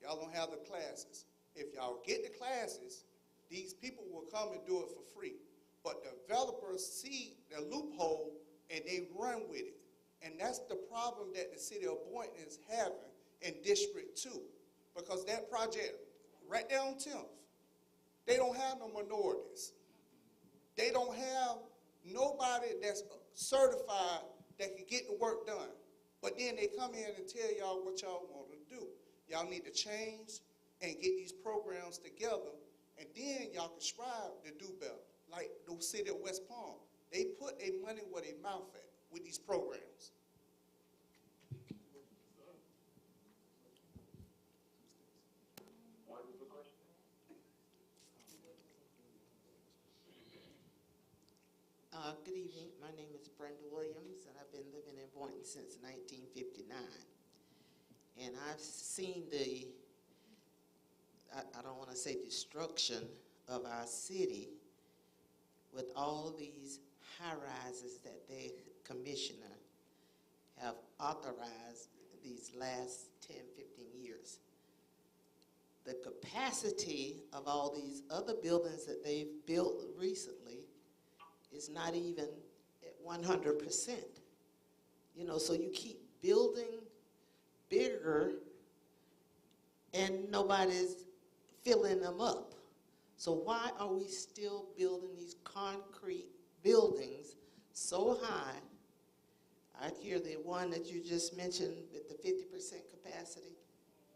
y'all don't have the classes. If y'all get the classes, these people will come and do it for free. But developers see the loophole and they run with it. And that's the problem that the city of Boynton is having in District 2. Because that project right there on 10th, they don't have no minorities. They don't have nobody that's certified that can get the work done. But then they come in and tell y'all what y'all want to do. Y'all need to change and get these programs together, and then y'all can strive to do better. Like the city of West Palm, they put their money where their mouth at with these programs. What is the question? Good evening. My name is Brenda Williams, and I've been living in Boynton since 1959. And I've seen the, I don't want to say destruction of our city with all these high-rises that the commissioner have authorized these last 10, 15 years. The capacity of all these other buildings that they've built recently is not even at 100%. You know, so you keep building bigger and nobody's filling them up. So why are we still building these concrete buildings so high? I hear the one that you just mentioned with the 50% capacity.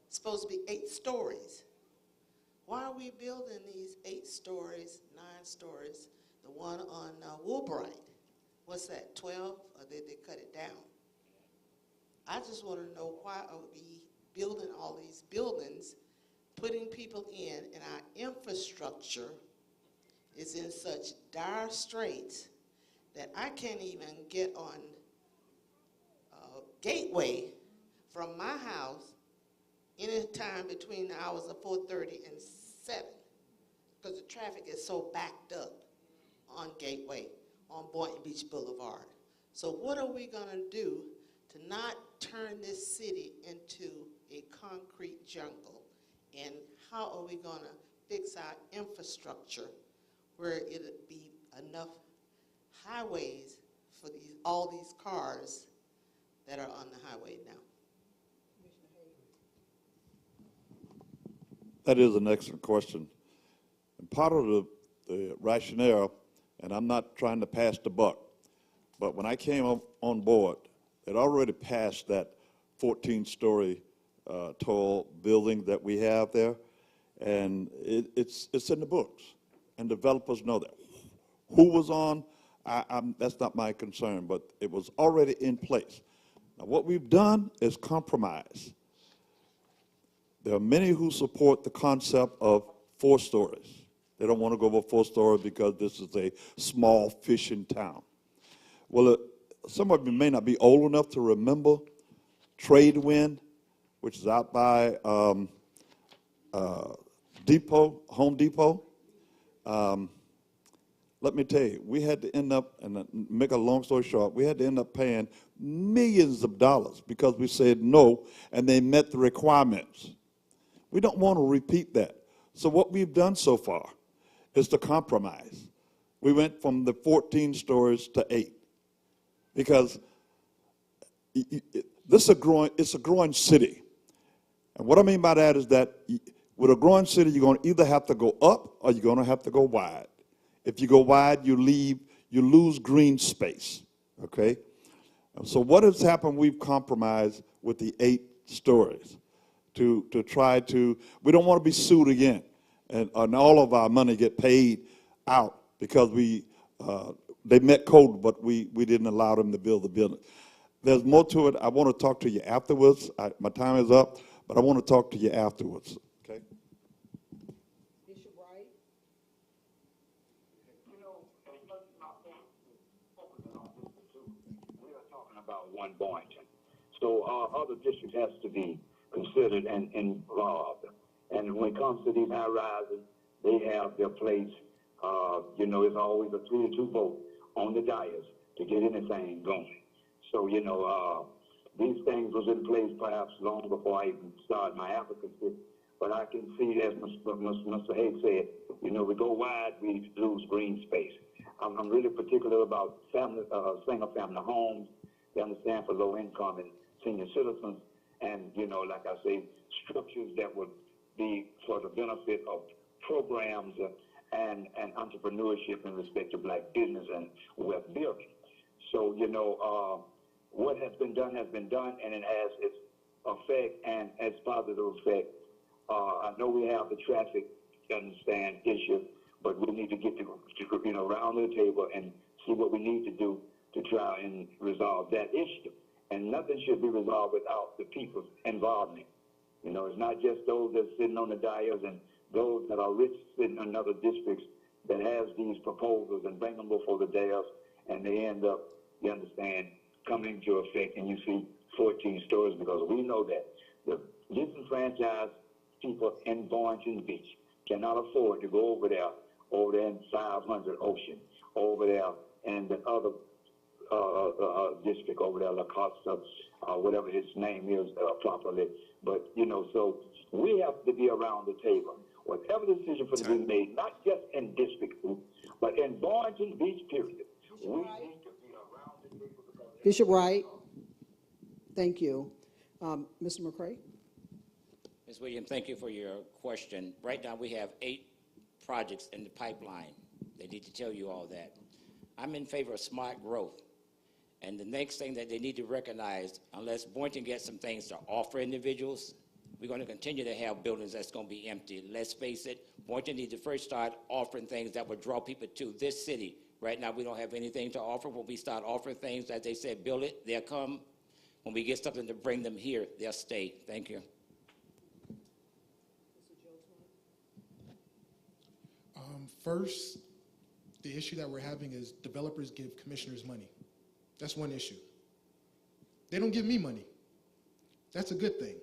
It's supposed to be 8 stories. Why are we building these 8 stories, 9 stories? The one on Woolbright, what's that, 12, or did they cut it down? I just want to know, why are we building all these buildings, putting people in, and our infrastructure is in such dire straits that I can't even get on Gateway from my house anytime between the hours of 4:30 and 7, because the traffic is so backed up on Gateway, on Boynton Beach Boulevard. So what are we going to do to not turn this city into a concrete jungle? And how are we going to fix our infrastructure where it'll be enough highways for all these cars that are on the highway now? That is an excellent question. And part of the rationale, and I'm not trying to pass the buck, but when I came on board, it already passed that 14-story tall building that we have there, and it's in the books, and developers know that. Who was on, that's not my concern, but it was already in place. Now, what we've done is compromise. There are many who support the concept of 4 stories. They don't want to go over 4 stories because this is a small fishing town. Well, some of you may not be old enough to remember Tradewind, which is out by Home Depot. Let me tell you, we had to end up, and make a long story short, we had to end up paying millions of dollars because we said no, and they met the requirements. We don't want to repeat that. So what we've done so far is to compromise. We went from the 14 stories to 8 because it's a growing city. And what I mean by that is that with a growing city, you're going to either have to go up or you're going to have to go wide. If you go wide, you lose green space, okay? So what has happened, we've compromised with the 8 stories to try to, we don't want to be sued again and all of our money get paid out because they met code, but we didn't allow them to build the building. There's more to it. I want to talk to you afterwards. My time is up, but I want to talk to you afterwards, okay? Bishop Wright? You know, as much as my focusing on District 2, we are talking about one Boynton. So other districts has to be considered and involved. And when it comes to these high rises, they have their place. You know, it's always a 3-2 vote on the dais to get anything going. So, you know, these things was in place perhaps long before I even started my advocacy. But I can see, as Mr. Hayes said, you know, we go wide, we lose green space. I'm really particular about family, single-family homes. You understand, for low income and senior citizens, and, you know, like I say, structures that would be for the benefit of programs and entrepreneurship in respect to black business and wealth building. So, you know, what has been done, and it has its effect and its positive effect. I know we have the traffic, you understand, issue, but we need to get to you know, around the table and see what we need to do to try and resolve that issue. And nothing should be resolved without the people's involvement. You know, it's not just those that are sitting on the dais and those that are rich sitting in other districts that has these proposals and bring them before the dais, and they end up, you understand, coming into effect, and you see 14 stories, because we know that the disenfranchised people in Boynton Beach cannot afford to go over there in 500 Ocean, over there in the other district over there, La Costa, whatever its name is properly. But, you know, so we have to be around the table. Whatever decision for to be made, not just in District 2, but in Boynton Beach, period. We need to be around the table. Bishop Wright, thank you. Mr. McCray? Ms. Williams, thank you for your question. Right now, we have 8 projects in the pipeline. They need to tell you all that. I'm in favor of smart growth. And the next thing that they need to recognize, unless Boynton gets some things to offer individuals, we're going to continue to have buildings that's going to be empty. Let's face it, Boynton needs to first start offering things that would draw people to this city. Right now, we don't have anything to offer. When we start offering things, as they said, build it, they'll come. When we get something to bring them here, they'll stay. Thank you. First, the issue that we're having is developers give commissioners money. That's one issue. They don't give me money. That's a good thing.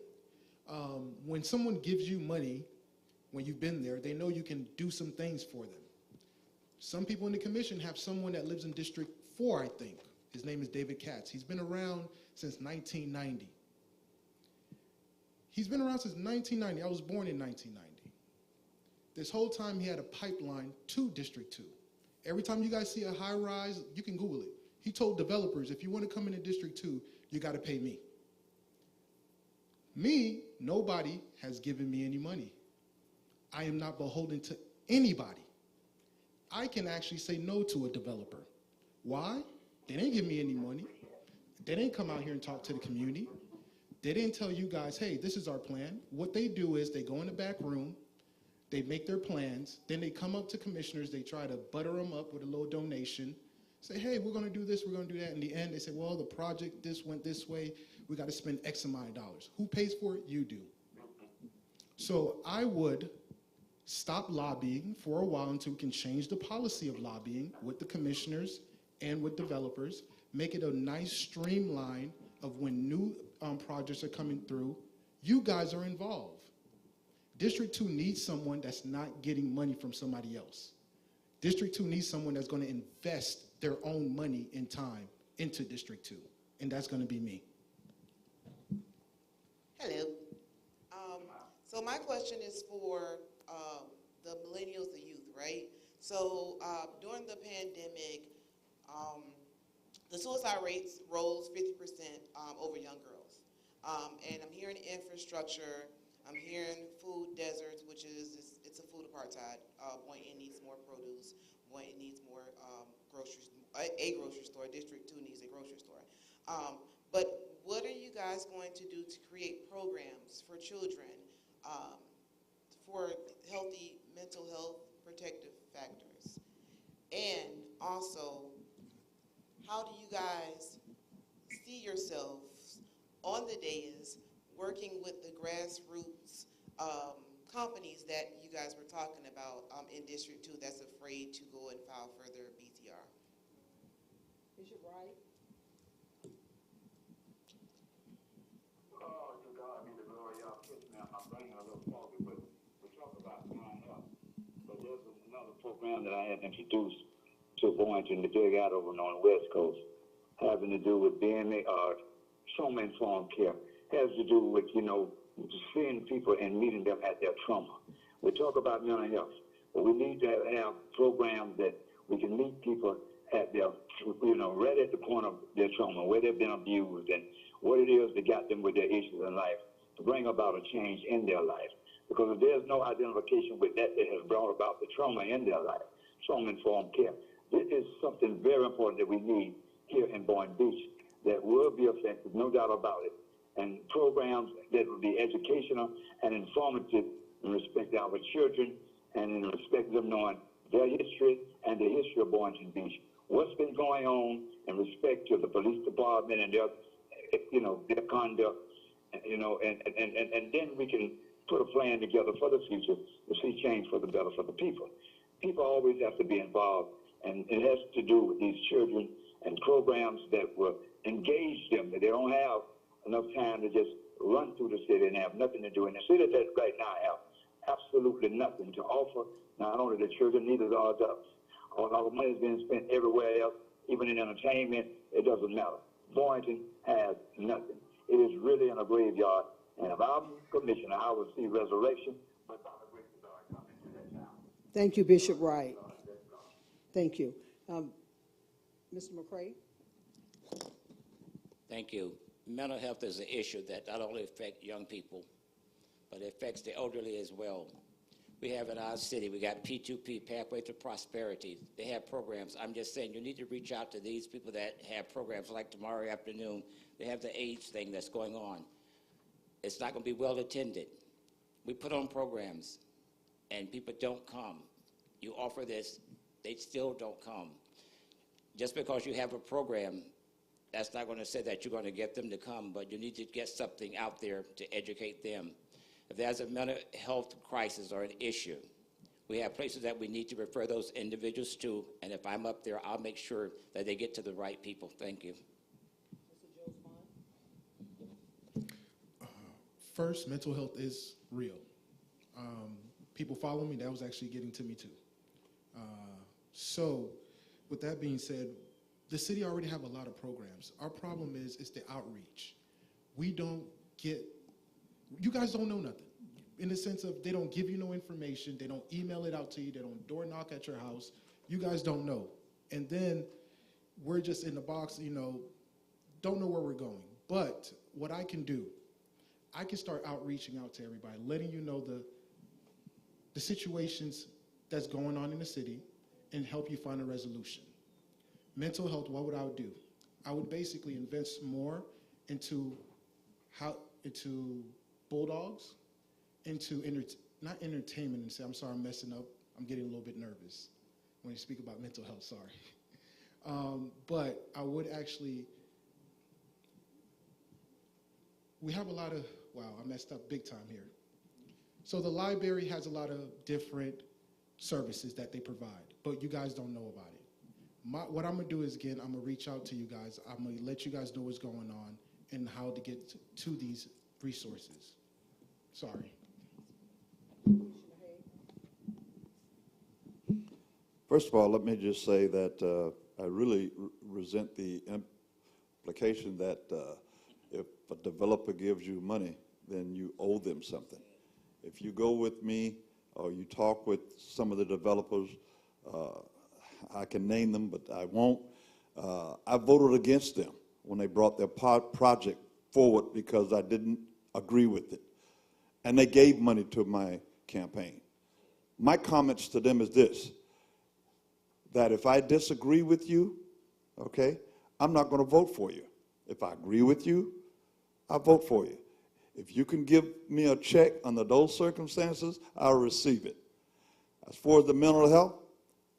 When someone gives you money, when you've been there, they know you can do some things for them. Some people in the commission have someone that lives in District 4, I think. His name is David Katz. He's been around since 1990. He's been around since 1990. I was born in 1990. This whole time he had a pipeline to District 2. Every time you guys see a high rise, you can Google it. He told developers, if you want to come into District 2, you got to pay me. Me, nobody has given me any money. I am not beholden to anybody. I can actually say no to a developer. Why? They didn't give me any money. They didn't come out here and talk to the community. They didn't tell you guys, hey, this is our plan. What they do is they go in the back room, they make their plans, then they come up to commissioners, they try to butter them up with a little donation, say, hey, we're gonna do this, we're gonna do that. In the end, they say, well, the project, this went this way, we gotta spend X amount of dollars. Who pays for it? You do. So I would stop lobbying for a while until we can change the policy of lobbying with the commissioners and with developers, make it a nice streamline of when new projects are coming through, you guys are involved. District 2 needs someone that's not getting money from somebody else. District 2 needs someone that's going to invest their own money and time into District 2, and that's going to be me. Hello. So my question is for the millennials, the youth, right? So during the pandemic, the suicide rates rose 50% over young girls. And I'm hearing infrastructure, I'm hearing food deserts, which is, it's a food apartheid. Boynton needs more produce. Boynton needs more a grocery store. District 2 needs a grocery store. But what are you guys going to do to create programs for children for healthy mental health protective factors? And also, how do you guys see yourselves on the dais working with the grassroots companies that you guys were talking about in District 2 that's afraid to go and file for their BTR? Bishop Wright? Oh, to God be the glory. my brain a little foggy, but we talk about mental health. But there's another program that I had introduced to Boynton, the big out over on the West Coast, having to do with AME, trauma-informed care. Has to do with, seeing people and meeting them at their trauma. We talk about mental health, but we need to have programs that we can meet people at their, right at the point of their trauma, where they've been abused and what it is that got them with their issues in life to bring about a change in their life. Because if there's no identification with that has brought about the trauma in their life, trauma-informed care. This is something very important that we need here in Boynton Beach that will be effective, no doubt about it. And programs that will be educational and informative in respect to our children and in respect to them knowing their history and the history of Boynton Beach. What's been going on in respect to the police department and their, their conduct, and then we can put a plan together for the future to see change for the better for the people. People always have to be involved, and it has to do with these children and programs that will engage them, that they don't have enough time to just run through the city and have nothing to do. And the city that right now have absolutely nothing to offer, not only the children, neither are adults. All our money is being spent everywhere else, even in entertainment, it doesn't matter. Boynton has nothing. It is really in a graveyard, and if I'm commissioner, I would see resurrection, but by the grace of God coming to that town. Thank you, Bishop Wright. Thank you. Mr. McCray? Thank you. Mental health is an issue that not only affects young people, but it affects the elderly as well. We have in our city, we got P2P, Pathway to Prosperity. They have programs. I'm just saying you need to reach out to these people that have programs like tomorrow afternoon. They have the AIDS thing that's going on. It's not going to be well attended. We put on programs, and people don't come. You offer this, they still don't come. Just because you have a program, that's not going to say that you're going to get them to come, but you need to get something out there to educate them. If there's a mental health crisis or an issue, we have places that we need to refer those individuals to, and if I'm up there, I'll make sure that they get to the right people. Thank you. First, mental health is real. People follow me, that was actually getting to me too. So, with that being said, the city already have a lot of programs. Our problem is the outreach. We don't get, you guys don't know nothing. In the sense of they don't give you no information, they don't email it out to you, they don't door knock at your house. You guys don't know. And then we're just in the box, don't know where we're going. But what I can do, I can start outreaching out to everybody, letting you know the situations that's going on in the city and help you find a resolution. Mental health, what would I do? I would basically invest more into bulldogs, into not entertainment, and say, I'm sorry, I'm messing up. I'm getting a little bit nervous when you speak about mental health, sorry. But I would actually, we have a lot of, wow, I messed up big time here. So the library has a lot of different services that they provide, but you guys don't know about it. What I'm gonna do is, again, I'm gonna reach out to you guys. I'm gonna let you guys know what's going on and how to get to these resources. Sorry. First of all, let me just say that I really resent the implication that if a developer gives you money, then you owe them something. If you go with me or you talk with some of the developers, I can name them, but I won't. I voted against them when they brought their project forward because I didn't agree with it. And they gave money to my campaign. My comments to them is this, that if I disagree with you, okay, I'm not going to vote for you. If I agree with you, I'll vote for you. If you can give me a check under those circumstances, I'll receive it. As far as the mental health,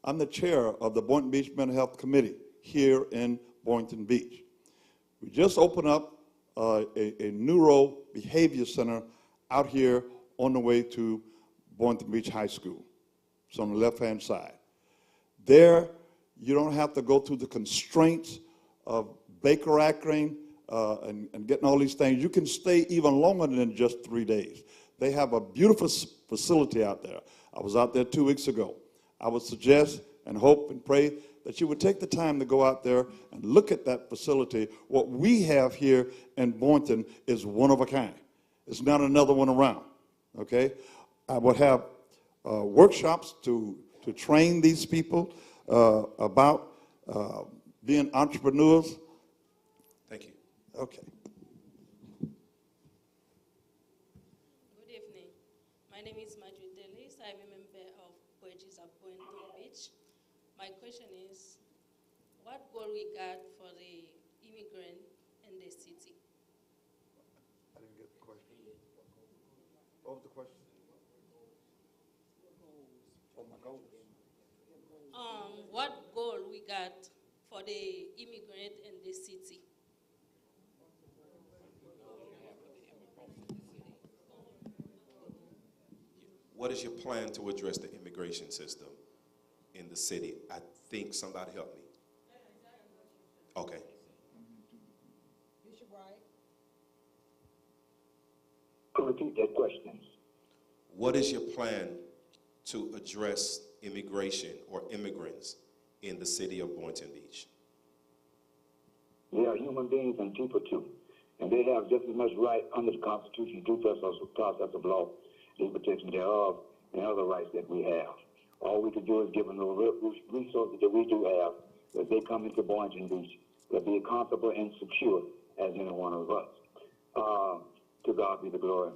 I'm the chair of the Boynton Beach Mental Health Committee here in Boynton Beach. We just opened up a neuro behavior center out here on the way to Boynton Beach High School. It's on the left-hand side. There, you don't have to go through the constraints of Baker Acting and getting all these things. You can stay even longer than just 3 days. They have a beautiful facility out there. I was out there 2 weeks ago. I would suggest and hope and pray that you would take the time to go out there and look at that facility. What we have here in Boynton is one of a kind. There's not another one around, okay? I would have workshops to train these people about being entrepreneurs. Thank you. Okay. Good evening. My name is Marjorie Delis. I'm a member of Bridges of Boynton Beach. My question is, what goal we got for the immigrant in the city? I didn't get the question. What was the question? Oh, my goals. What goal we got for the immigrant in the city? What is your plan to address the immigration system in the city? I think somebody help me. Okay. Bishop Wright? Could repeat that question. What is your plan to address immigration or immigrants in the city of Boynton Beach? They are human beings and people too. And they have just as much right under the Constitution, due process of law, the protection thereof, and other rights that we have. All we can do is give them the resources that we do have, that they come into Boynton Beach, that be comfortable and secure as any one of us. To God be the glory.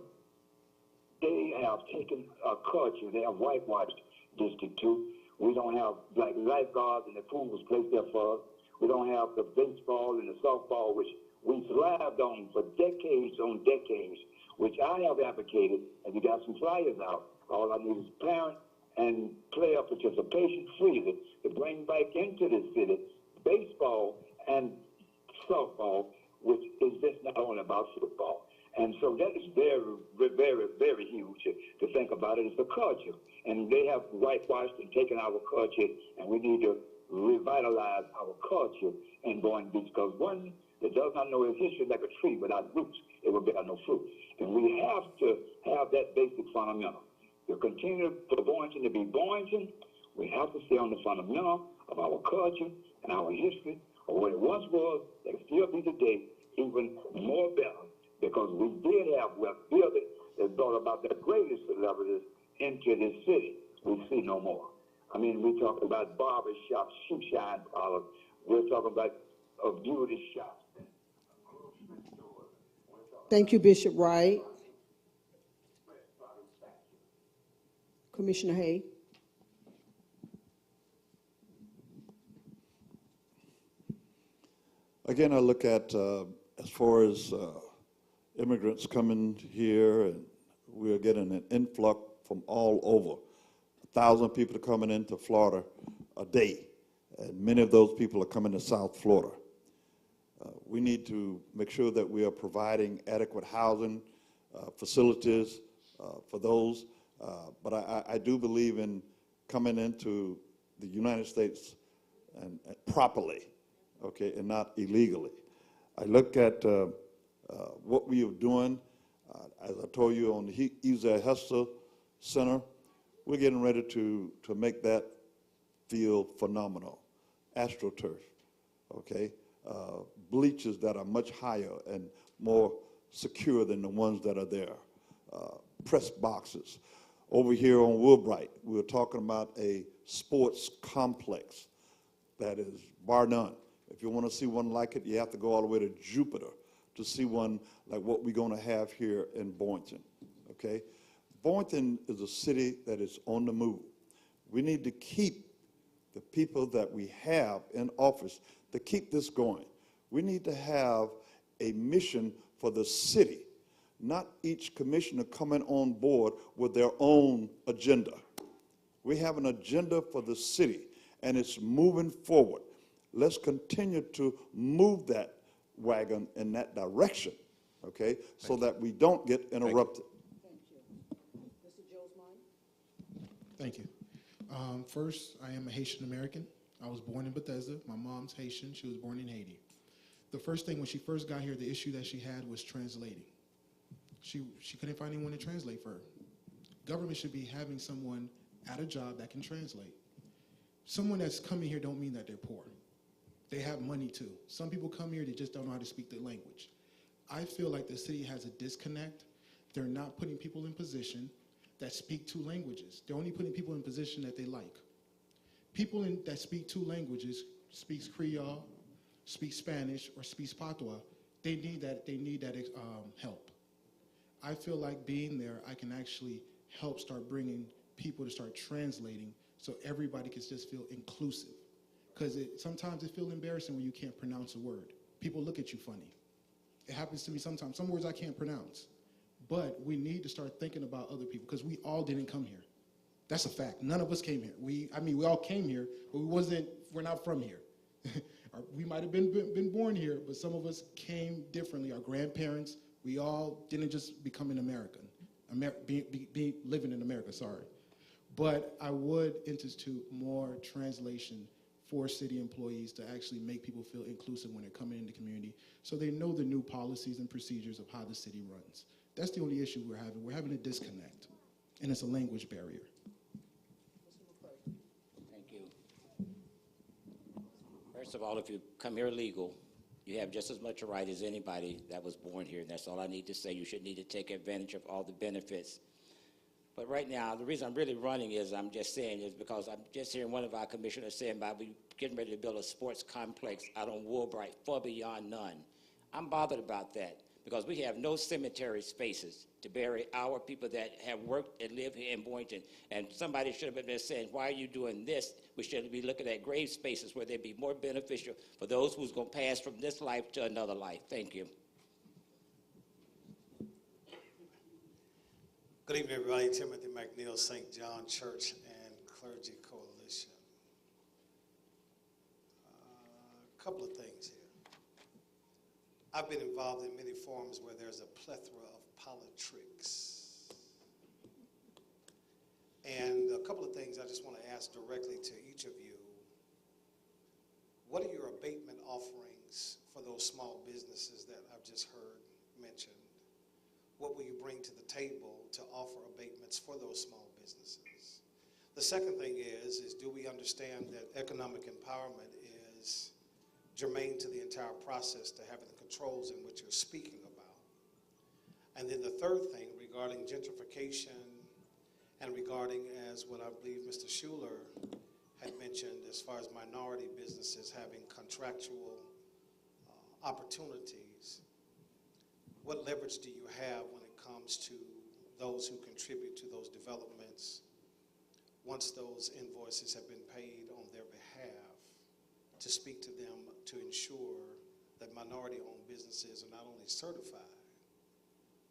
They have taken a culture, they have whitewashed District 2. We don't have black lifeguards and the pool was placed there for us. We don't have the baseball and the softball, which we thrived on for decades on decades, which I have advocated, and we got some flyers out. All I need is parent and player participation freely to bring back into the city baseball and softball, which is just not only about football. And so that is very, very, very huge to think about it. It's a culture. And they have whitewashed and taken our culture, and we need to revitalize our culture in Boynton Beach, because one that does not know its history like a tree without roots, it will bear no fruit. And we have to have that basic fundamental. To continue for Boynton to be Boynton, we have to stay on the fundamental of our culture and our history, or what it once was, that can still be today, even more better, because we did have wealth building that brought about the greatest celebrities into this city. We see no more. I mean, we're talking about barber shops, shoe shine parlors. We're talking about beauty shops. Thank you, Bishop Wright. Commissioner Hay. Again, I look at as far as immigrants coming here, and we're getting an influx from all over. 1,000 people are coming into Florida a day, and many of those people are coming to South Florida. We need to make sure that we are providing adequate housing facilities for those. But I do believe in coming into the United States and properly, okay, and not illegally. I look at what we are doing. As I told you on the Isa Hester Center, we're getting ready to make that field phenomenal. AstroTurf, okay? Bleachers that are much higher and more secure than the ones that are there. Press boxes. Over here on Woodbright, we were talking about a sports complex that is bar none. If you want to see one like it, you have to go all the way to Jupiter to see one like what we're going to have here in Boynton, okay? Boynton is a city that is on the move. We need to keep the people that we have in office to keep this going. We need to have a mission for the city, not each commissioner coming on board with their own agenda. We have an agenda for the city, and it's moving forward. Let's continue to move that wagon in that direction, okay, so that we don't get interrupted. Thank you. Mr. Josmine? Thank you. First, I am a Haitian American. I was born in Bethesda. My mom's Haitian. She was born in Haiti. The first thing when she first got here, the issue that she had was translating. She couldn't find anyone to translate for her. Government should be having someone at a job that can translate. Someone that's coming here don't mean that they're poor. They have money too. Some people come here, they just don't know how to speak the language. I feel like the city has a disconnect. They're not putting people in position that speak two languages. They're only putting people in position that they like. People that speak two languages, speaks Creole, speak Spanish, or speaks Patois, they need that help. I feel like being there, I can actually help start bringing people to start translating so everybody can just feel inclusive. Because sometimes it feels embarrassing when you can't pronounce a word. People look at you funny. It happens to me sometimes. Some words I can't pronounce. But we need to start thinking about other people because we all didn't come here. That's a fact. None of us came here. We all came here, but we're not from here. We might have been born here, but some of us came differently. Our grandparents, we all didn't just become an American, living in America, sorry. But I would institute more translation for city employees to actually make people feel inclusive when they're coming into the community so they know the new policies and procedures of how the city runs. That's the only issue we're having. We're having a disconnect, and it's a language barrier. Thank you. First of all, if you come here legal, you have just as much a right as anybody that was born here. And that's all I need to say. You should need to take advantage of all the benefits. But right now, the reason I'm really running is because I'm just hearing one of our commissioners saying about we getting ready to build a sports complex out on Woolbright, far beyond none. I'm bothered about that because we have no cemetery spaces to bury our people that have worked and lived here in Boynton. And somebody should have been there saying, why are you doing this? We should be looking at grave spaces where they'd be more beneficial for those who's going to pass from this life to another life. Thank you. Good evening, everybody. Timothy McNeil, St. John Church and Clergy Coalition. A couple of things here. I've been involved in many forums where there's a plethora of politics. And a couple of things I just want to ask directly to each of you. What are your abatement offerings for those small businesses that I've just heard mentioned? What will you bring to the table to offer abatements for those small businesses? The second thing is do we understand that economic empowerment is germane to the entire process to having the controls in which you're speaking about? And then the third thing regarding gentrification and regarding, as what I believe Mr. Schuler had mentioned, as far as minority businesses having contractual opportunities, what leverage do you have when it comes to those who contribute to those developments once those invoices have been paid on their behalf to speak to them to ensure that minority-owned businesses are not only certified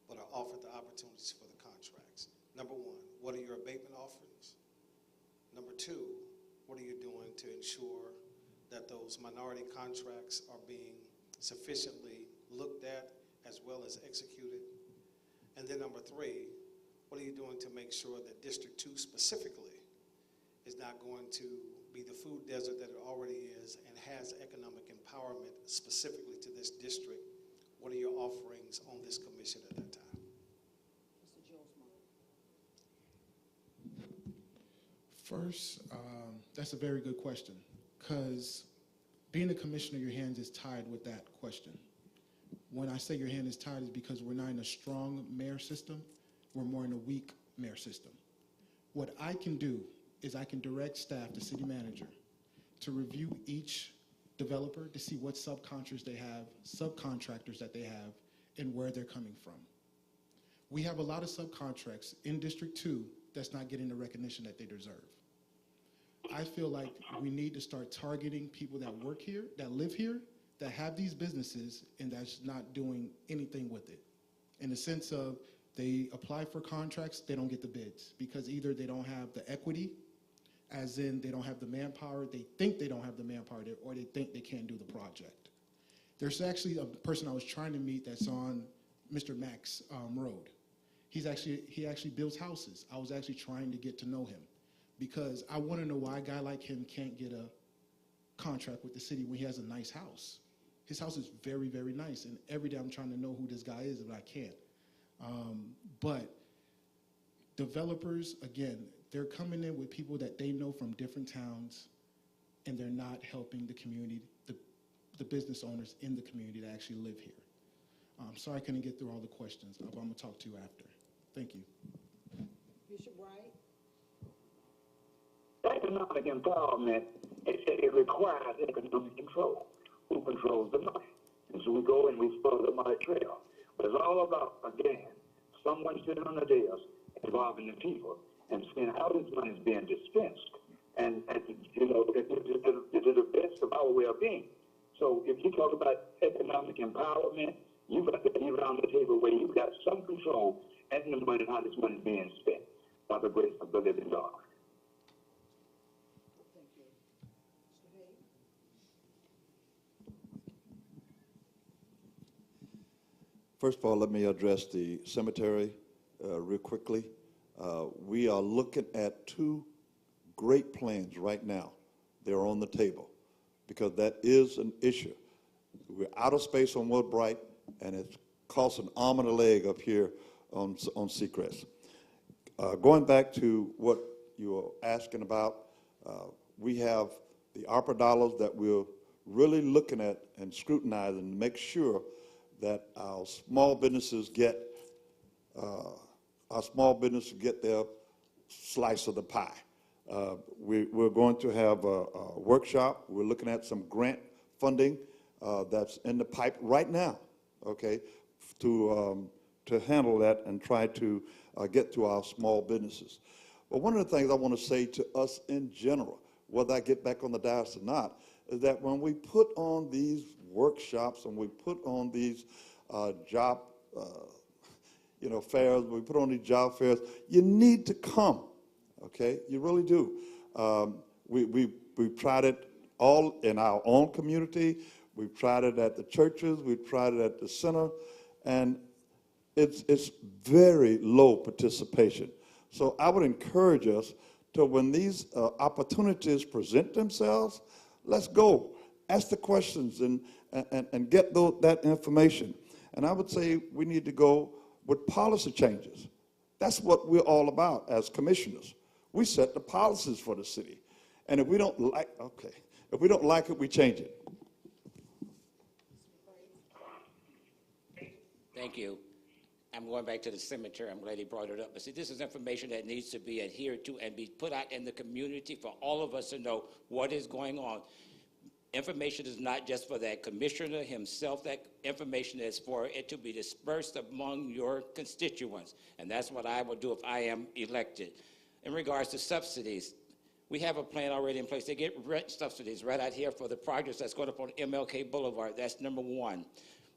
but are offered the opportunities for the contracts? Number one, what are your abatement offerings? Number two, what are you doing to ensure that those minority contracts are being sufficiently looked at as well as executed? And then number three, what are you doing to make sure that District 2 specifically is not going to be the food desert that it already is and has economic empowerment specifically to this district? What are your offerings on this commission at that time? Mr. Jonesma. First, that's a very good question because being a commissioner, your hands is tied with that question. When I say your hand is tied, it's because we're not in a strong mayor system. We're more in a weak mayor system. What I can do is I can direct staff, the city manager, to review each developer to see what subcontractors that they have, and where they're coming from. We have a lot of subcontracts in District 2 that's not getting the recognition that they deserve. I feel like we need to start targeting people that work here, that live here, that have these businesses and that's not doing anything with it. In the sense of they apply for contracts, they don't get the bids because either they don't have the equity, as in they don't have the manpower, they think they don't have the manpower, or they think they can't do the project. There's actually a person I was trying to meet that's on Mr. Mack's road. He actually builds houses. I was actually trying to get to know him because I want to know why a guy like him can't get a contract with the city when he has a nice house. His house is very, very nice, and every day I'm trying to know who this guy is, but I can't. But developers, again, they're coming in with people that they know from different towns, and they're not helping the community, the business owners in the community that actually live here. Sorry I couldn't get through all the questions. I'm going to talk to you after. Thank you. Bishop Wright? Economic empowerment, it requires economic control. Who controls the money? And so we go and we follow the money trail. But it's all about, again, someone sitting on the desk involving the people and seeing how this money is being dispensed. And you know, it is the best of our well-being. So if you talk about economic empowerment, you've got to be around the table where you've got some control and the money, how this money is being spent by the grace of the living God. Thank you. Mr. Hay? First of all, let me address the cemetery real quickly. We are looking at two great plans right now. They're on the table because that is an issue. We're out of space on Woodbright, and it's cost an arm and a leg up here on Seacrest. Going back to what you were asking about, we have the ARPA dollars that we're really looking at and scrutinizing to make sure that our small businesses get their slice of the pie. We're going to have a workshop. We're looking at some grant funding that's in the pipe right now, okay, to handle that and try to get to our small businesses. But one of the things I want to say to us in general, whether I get back on the dais or not, is that when we put on these workshops and we put on these job fairs, we put on these job fairs, you need to come, okay? You really do. We've tried it all in our own community. We've tried it at the churches. We've tried it at the center. And it's very low participation. So I would encourage us to, when these opportunities present themselves, let's go. Ask the questions and get that information. And I would say we need to go with policy changes. That's what we're all about as commissioners. We set the policies for the city. And if we don't like, if we don't like it, we change it. Thank you. I'm going back to the cemetery. I'm glad he brought it up. But see, this is information that needs to be adhered to and be put out in the community for all of us to know what is going on. Information is not just for that commissioner himself. That information is for it to be dispersed among your constituents. And that's what I will do if I am elected. In regards to subsidies, we have a plan already in place. They get rent subsidies right out here for the projects that's going up on MLK Boulevard. That's number one.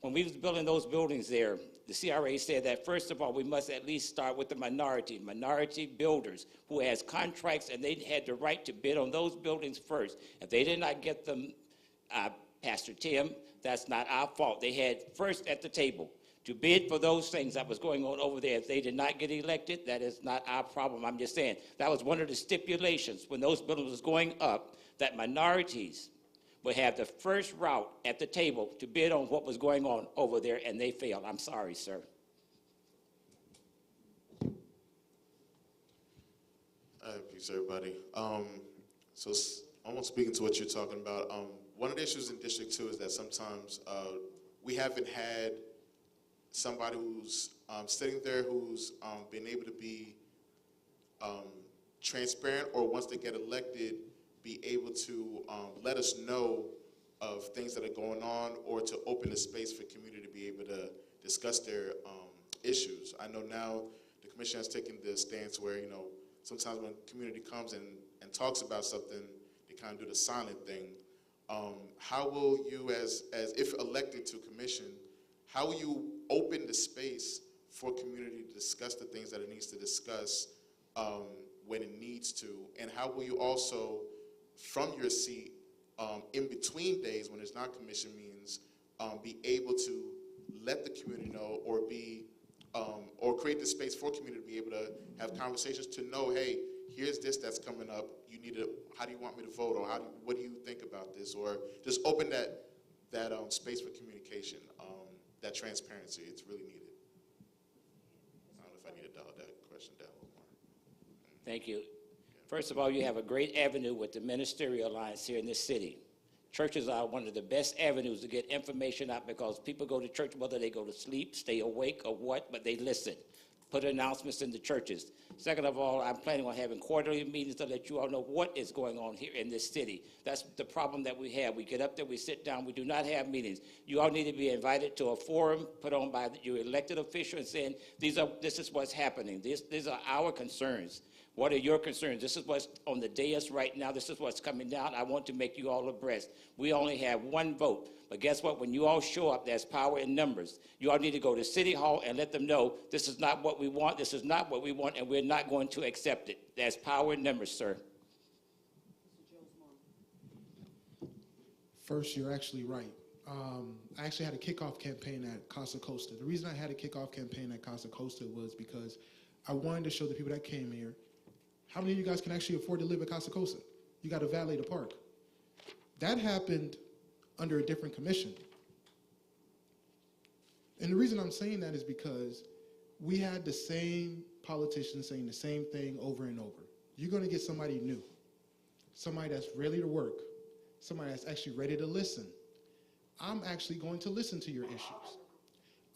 When we was building those buildings there, the CRA said that, first of all, we must at least start with the minority builders who has contracts, and they had the right to bid on those buildings first. If they did not get them, Pastor Tim, that's not our fault. They had first at the table to bid for those things that was going on over there. If they did not get elected, that is not our problem. I'm just saying that was one of the stipulations when those buildings was going up, that minorities would have the first route at the table to bid on what was going on over there, and they failed. I'm sorry, sir. Peace, everybody. So almost speaking to what you're talking about, one of the issues in District 2 is that sometimes we haven't had somebody who's sitting there who's been able to be transparent, or once they get elected, be able to let us know of things that are going on, or to open the space for community to be able to discuss their issues. I know now the commission has taken the stance where, sometimes when community comes and talks about something, they kind of do the silent thing. How will you, as if elected to commission, how will you open the space for community to discuss the things that it needs to discuss when it needs to? And how will you also, from your seat, in between days when there's not commission meetings, be able to let the community know, or or create the space for community to be able to have conversations to know, hey, here's this that's coming up. You need to. How do you want me to vote, or what do you think about this? Or just open that space for communication, that transparency. It's really needed. if I need to dial that question down a little more. Thank you. First of all, you have a great avenue with the Ministerial Alliance here in this city. Churches are one of the best avenues to get information out because people go to church whether they go to sleep, stay awake, or what, but they listen. Put announcements in the churches. Second of all, I'm planning on having quarterly meetings to let you all know what is going on here in this city. That's the problem that we have. We get up there, we sit down, we do not have meetings. You all need to be invited to a forum put on by your elected official and saying, this is what's happening. These are our concerns. What are your concerns? This is what's on the dais right now. This is what's coming down. I want to make you all abreast. We only have one vote. But guess what? When you all show up, there's power in numbers. You all need to go to City Hall and let them know this is not what we want, this is not what we want, and we're not going to accept it. There's power in numbers, sir. First, you're actually right. I actually had a kickoff campaign at Casa Costa. The reason I had a kickoff campaign at Casa Costa was because I wanted to show the people that came here how many of you guys can actually afford to live at Casa Costa. You got to valet the park. That happened under a different commission. And the reason I'm saying that is because we had the same politicians saying the same thing over and over. You're going to get somebody new, somebody that's ready to work, somebody that's actually ready to listen. I'm actually going to listen to your issues.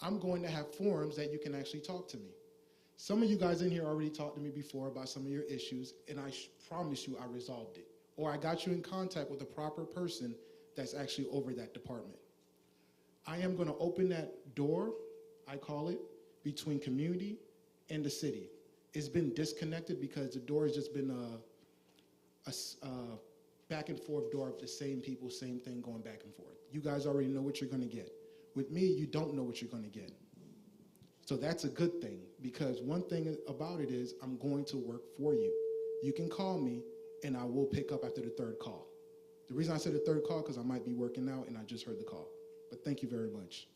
I'm going to have forums that you can actually talk to me. Some of you guys in here already talked to me before about some of your issues, and I promise you I resolved it. Or I got you in contact with the proper person that's actually over that department. I am going to open that door, I call it, between community and the city. It's been disconnected because the door has just been a back and forth door of the same people, same thing going back and forth. You guys already know what you're going to get. With me, you don't know what you're going to get. So that's a good thing, because one thing about it is I'm going to work for you. You can call me, and I will pick up after the third call. The reason I said the third call, because I might be working out, and I just heard the call. But thank you very much.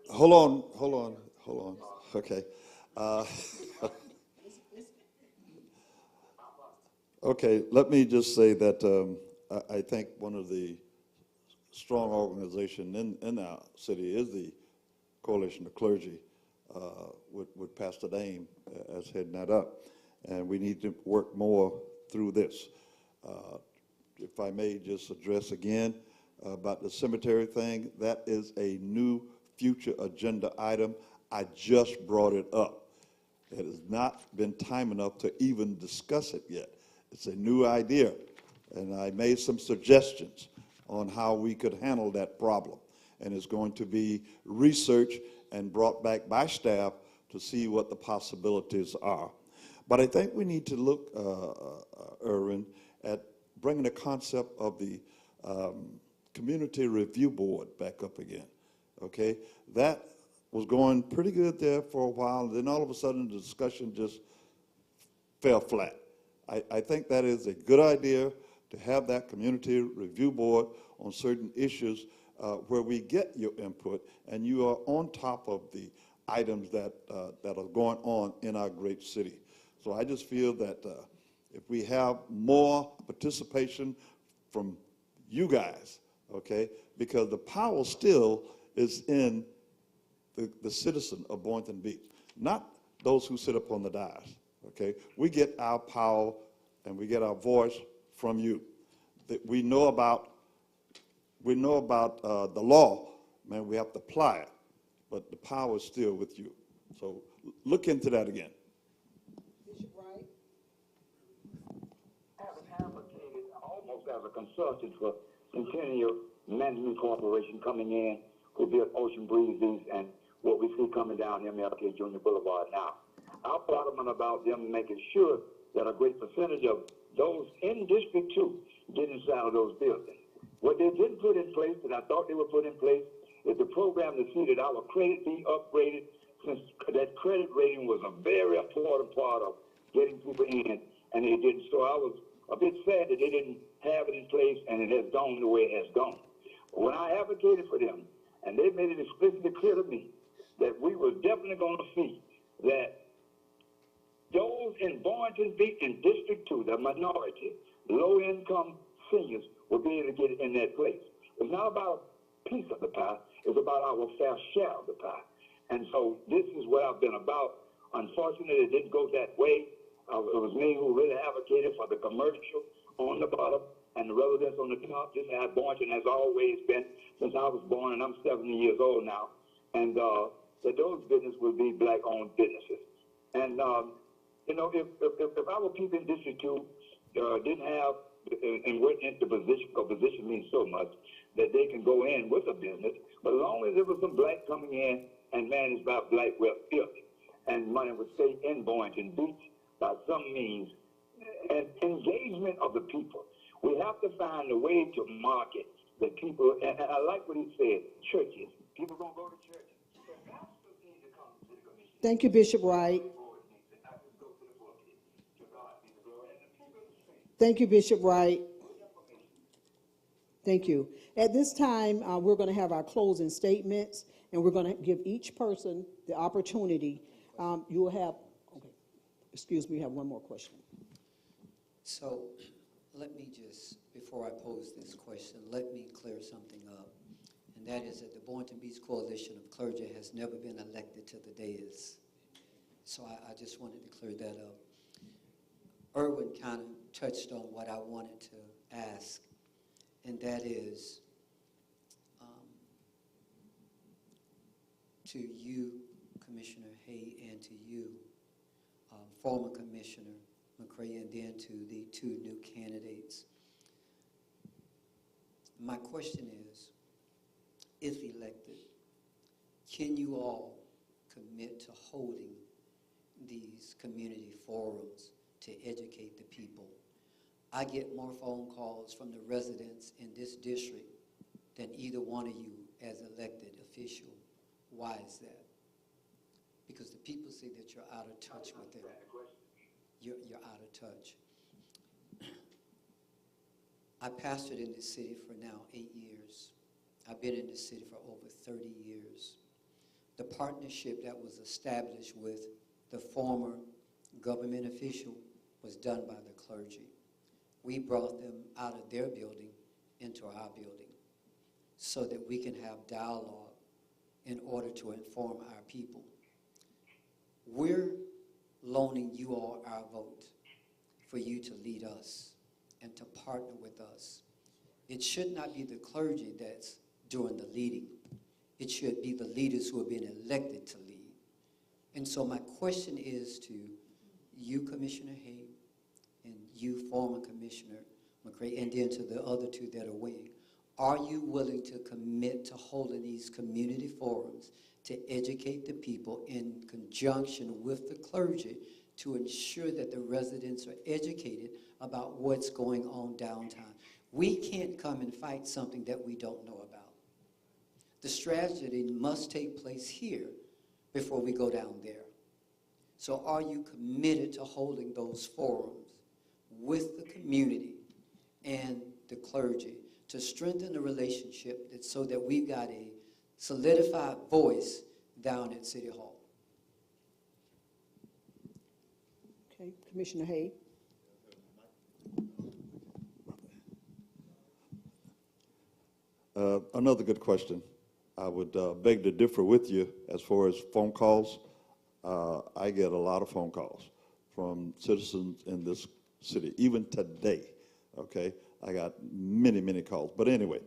Hold on. Okay. Okay, let me just say that I think one of the strong organization in our city is the Coalition of Clergy with Pastor Dame as heading that up. And we need to work more through this. If I may just address again about the cemetery thing, that is a new future agenda item. I just brought it up. It has not been time enough to even discuss it yet. It's a new idea, and I made some suggestions on how we could handle that problem. And it's going to be researched and brought back by staff to see what the possibilities are. But I think we need to look, Erwin, at bringing the concept of the Community Review Board back up again, okay? That was going pretty good there for a while, and then all of a sudden the discussion just fell flat. I think that is a good idea to have that Community Review Board on certain issues where we get your input and you are on top of the items that are going on in our great city. So I just feel that if we have more participation from you guys, okay, because the power still is in the citizen of Boynton Beach, not those who sit up on the dais, okay? We get our power and we get our voice from you. That we know about the law, man, we have to apply it, but the power is still with you. So look into that again. Bishop Wright? I was advocated almost as a consultant for Centennial Management Corporation coming in, who built Ocean Breezes and what we see coming down MLK Junior Boulevard now. Our bottom about them making sure that a great percentage of those in District 2 get inside of those buildings. What they didn't put in place, and I thought they would put in place, is the program to see that our credit be upgraded, since that credit rating was a very important part of getting people in, and they didn't. So I was a bit sad that they didn't have it in place, and it has gone the way it has gone. But when I advocated for them, and they made it explicitly clear to me that we were definitely going to see that those in Boynton Beach in District 2, the minority, low-income seniors, will be able to get in that place. It's not about piece of the pie. It's about our fair share of the pie. And so this is what I've been about. Unfortunately, it didn't go that way. It was me who really advocated for the commercial on the bottom and the residents on the top. This is how Boynton has always been since I was born, and I'm 70 years old now. And that those businesses will be black-owned businesses. And you know, if our people in District 2 didn't have and weren't into position, because position means so much, that they can go in with a business, but as long as there was some black coming in and managed by black, well, filthy, and money would stay in Boynton Beach by some means, and engagement of the people. We have to find a way to market the people, and I like what he said, churches. People gonna go to church. The pastors need to come to the commission. Thank you, Bishop Wright. Thank you, Bishop Wright. Thank you. At this time, we're going to have our closing statements, and we're going to give each person the opportunity. You will have, okay, excuse me, we have one more question. So let me just, before I pose this question, let me clear something up. And that is that the Boynton Beach Coalition of Clergy has never been elected to the dais. So I just wanted to clear that up. Erwin kind of touched on what I wanted to ask, and that is to you, Commissioner Hay, and to you, former Commissioner McCray, and then to the two new candidates. My question is, if elected, can you all commit to holding these community forums to educate the people? I get more phone calls from the residents in this district than either one of you as elected official. Why is that? Because the people say that you're out of touch with them. You're out of touch. I pastored in this city for now 8 years. I've been in this city for over 30 years. The partnership that was established with the former government official was done by the clergy. We brought them out of their building into our building so that we can have dialogue in order to inform our people. We're loaning you all our vote for you to lead us and to partner with us. It should not be the clergy that's doing the leading. It should be the leaders who have been elected to lead. And so my question is to you, Commissioner Hay, and you, former Commissioner McCray, and then to the other two that are waiting. Are you willing to commit to holding these community forums to educate the people in conjunction with the clergy to ensure that the residents are educated about what's going on downtown? We can't come and fight something that we don't know about. The strategy must take place here before we go down there. So are you committed to holding those forums with the community and the clergy to strengthen the relationship so that we've got a solidified voice down at City Hall? Okay, Commissioner Hay. Another good question. I would beg to differ with you as far as phone calls. I get a lot of phone calls from citizens in this city, even today, okay? I got many, many calls. But anyway,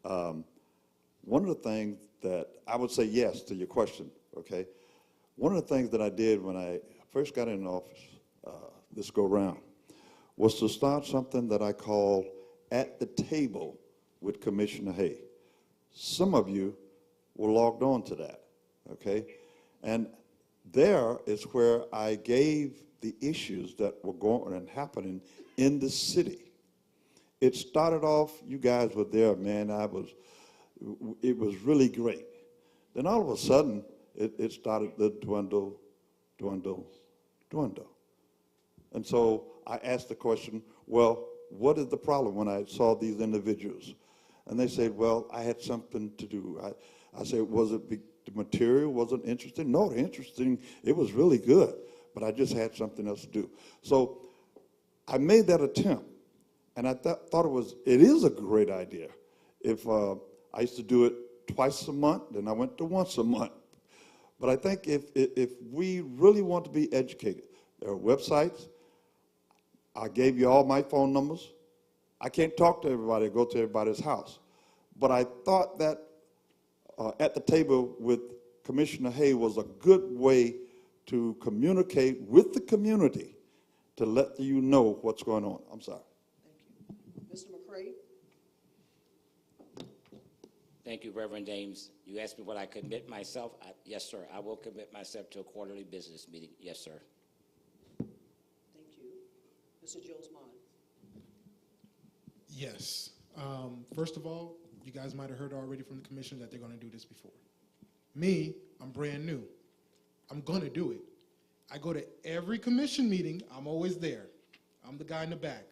one of the things that I would say yes to your question, okay? One of the things that I did when I first got in office, this go round, was to start something that I called At the Table with Commissioner Hay. Some of you were logged on to that, okay? And there is where I gave the issues that were going and happening in the city. It started off, you guys were there, man, it was really great. Then all of a sudden, it started to dwindle. And so I asked the question, well, what is the problem when I saw these individuals? And they said, well, I had something to do. I said, was it the material wasn't interesting? No, interesting, it was really good, but I just had something else to do. So I made that attempt, and I thought it is a great idea if I used to do it twice a month, then I went to once a month. But I think if we really want to be educated, there are websites. I gave you all my phone numbers. I can't talk to everybody, go to everybody's house. But I thought that at the table with Commissioner Hay was a good way to communicate with the community to let you know what's going on. I'm sorry. Mr. McCray? Thank you, Reverend James. You asked me what I commit myself. Yes, sir. I will commit myself to a quarterly business meeting. Yes, sir. Thank you. Mr. Josmon? Yes. First of all, you guys might have heard already from the commission that they're going to do this before. Me, I'm brand new. I'm going to do it. I go to every commission meeting. I'm always there. I'm the guy in the back.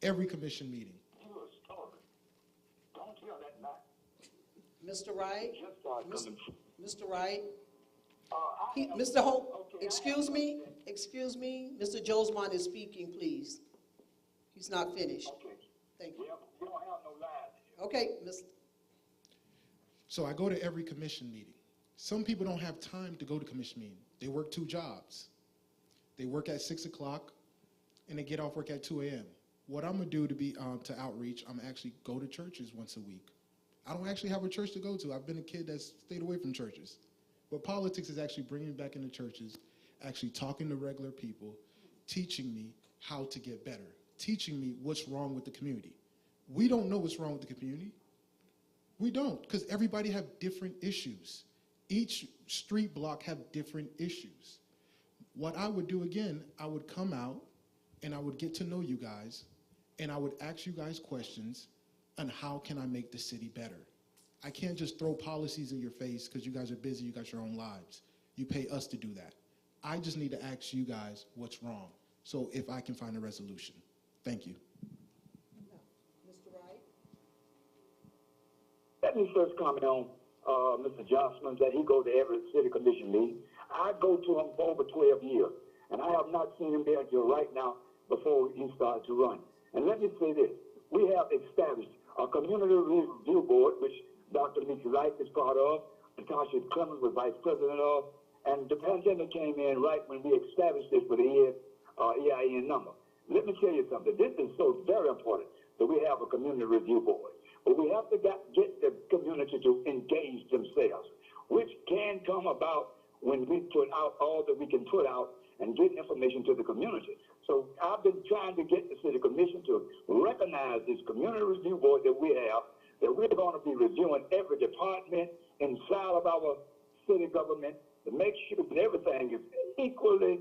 Every commission meeting. Don't tell that lie. Mr. Wright? Just start coming. Mr. Wright? Mr. Hope, excuse me, Mr. Josmon is speaking, please. He's not finished. Okay. Thank you. We don't have no lies. Okay, Ms. So I go to every commission meeting. Some people don't have time to go to commission meeting. They work 2 jobs. They work at 6 o'clock and they get off work at 2 a.m. What I'm gonna do to be to outreach, I'm actually go to churches once a week. I don't actually have a church to go to. I've been a kid that's stayed away from churches. But politics is actually bringing me back into churches, actually talking to regular people, teaching me how to get better, teaching me what's wrong with the community. We don't know what's wrong with the community. We don't, because everybody have different issues. Each street block have different issues. What I would do again, I would come out and I would get to know you guys and I would ask you guys questions on how can I make the city better. I can't just throw policies in your face because you guys are busy, you got your own lives. You pay us to do that. I just need to ask you guys what's wrong. So if I can find a resolution. Thank you. Mr. Wright? Let me first comment on Mr. Johnson, that he go to every city commission meeting. I go to him for over 12 years, and I have not seen him there until right now before he started to run. And let me say this. We have established a community review board, which Dr. Mickey Wright is part of, Natasha Clemens was vice president of, and the pandemic came in right when we established this with the EIN number. Let me tell you something. This is so very important that we have a community review board. But we have to get the community to engage themselves, which can come about when we put out all that we can put out and get information to the community. So I've been trying to get the city commission to recognize this community review board that we have, that we're going to be reviewing every department inside of our city government to make sure that everything is equally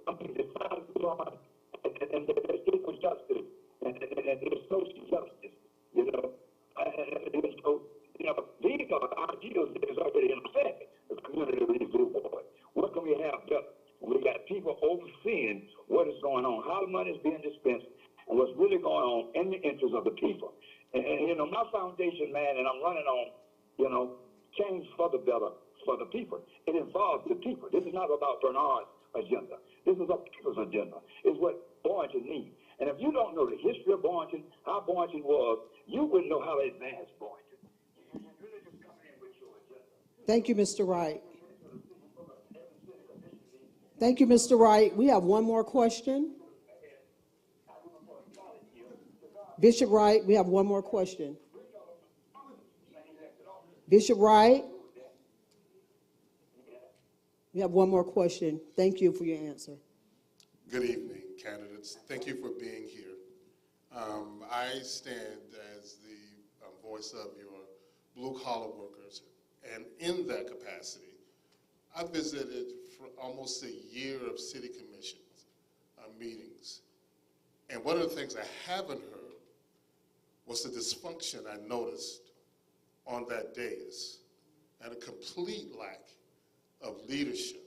decided on and there's equal justice and there's social justice, you know. And so, you know, these are ideals that is already in effect, the community review board. What can we have done? We got people overseeing what is going on, how the money is being dispensed, and what's really going on in the interest of the people. And you know, my foundation, man, and I'm running on, you know, change for the better for the people. It involves the people. This is not about Bernard's agenda. This is a people's agenda. It's what Boynton needs. And if you don't know the history of Boynton, how Boynton was, you wouldn't know how to advance Boynton. You're really just coming in with your agenda. Thank you, Mr. Wright. Thank you, Mr. Wright. We have one more question. Bishop Wright, we have one more question. Bishop Wright, we have one more question. Thank you for your answer. Good evening, candidates. Thank you for being here. I stand as the voice of your blue-collar workers, and in that capacity, I visited for almost a year of city commissions, meetings, and one of the things I haven't heard was the dysfunction I noticed on that dais and a complete lack of leadership.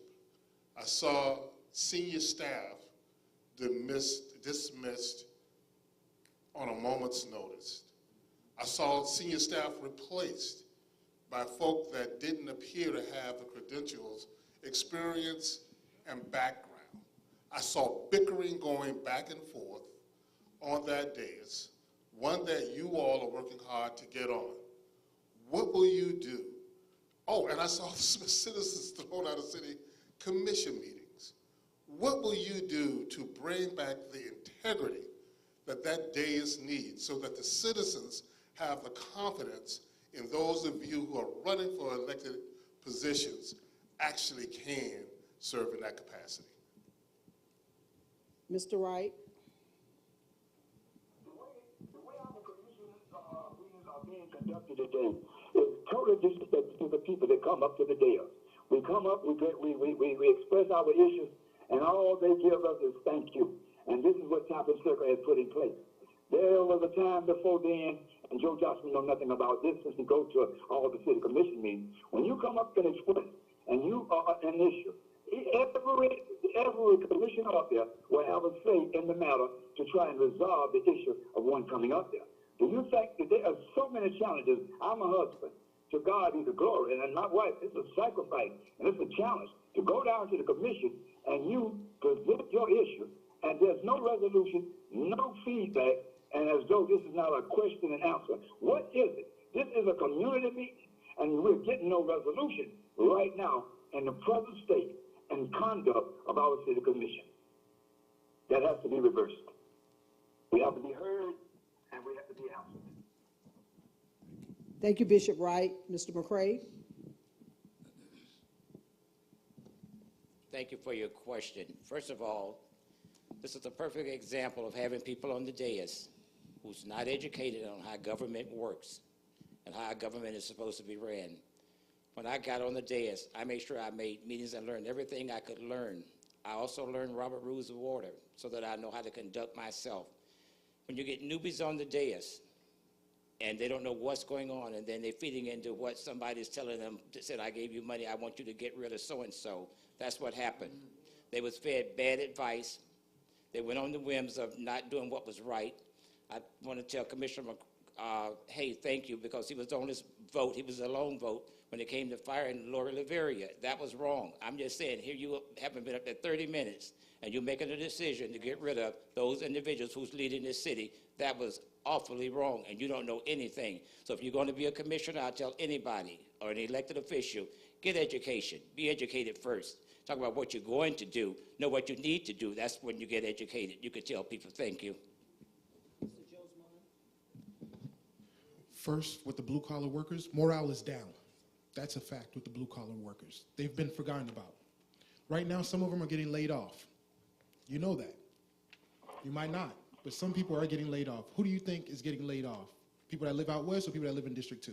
I saw senior staff dismissed on a moment's notice. I saw senior staff replaced by folk that didn't appear to have the credentials, experience, and background. I saw bickering going back and forth on that dais, one that you all are working hard to get on. What will you do? Oh, and I saw citizens thrown out of city commission meetings. What will you do to bring back the integrity that that dais needs so that the citizens have the confidence in those of you who are running for elected positions actually can serve in that capacity? Mr. Wright? The way our commission meetings are being conducted today is totally disrespectful to the people that come up to the dais. We come up, we express our issues, and all they give us is thank you. And this is what Tompkins Circle has put in place. There was a time before then, and Joe Johnson know nothing about this since he goes to all the city commission meetings. When you come up and express, and you are an issue, every commissioner up there will have a say in the matter to try and resolve the issue of one coming up there. Do you think that there are so many challenges? I'm a husband. To God be the glory. And my wife, it's a sacrifice and it's a challenge to go down to the commission and you present your issue and there's no resolution, no feedback, and as though this is not a question and answer. What is it? This is a community meeting and we're getting no resolution right now in the present state and conduct of our city commission. That has to be reversed. We have to be heard and we have to be answered. Thank you, Bishop Wright. Mr. McCray? Thank you for your question. First of all, this is a perfect example of having people on the dais who's not educated on how government works and how government is supposed to be ran. When I got on the dais, I made sure I made meetings and learned everything I could learn. I also learned Robert Rules of Order so that I know how to conduct myself. When you get newbies on the dais, and they don't know what's going on, and then they're feeding into what somebody's telling them, said, I gave you money, I want you to get rid of so-and-so. That's what happened. They was fed bad advice. They went on the whims of not doing what was right. I want to tell Commissioner Hay thank you, because he was on his vote. He was a lone vote when it came to firing Lori Laveria. That was wrong. I'm just saying, here you haven't been up there 30 minutes, and you're making a decision to get rid of those individuals who's leading this city. That was awfully wrong, and you don't know anything. So if you're going to be a commissioner, I'll tell anybody or an elected official, get education. Be educated first. Talk about what you're going to do. Know what you need to do. That's when you get educated. You can tell people, thank you. First, with the blue-collar workers, morale is down. That's a fact with the blue-collar workers. They've been forgotten about. Right now, some of them are getting laid off. You know that. You might not, but some people are getting laid off. Who do you think is getting laid off? People that live out west or people that live in District 2?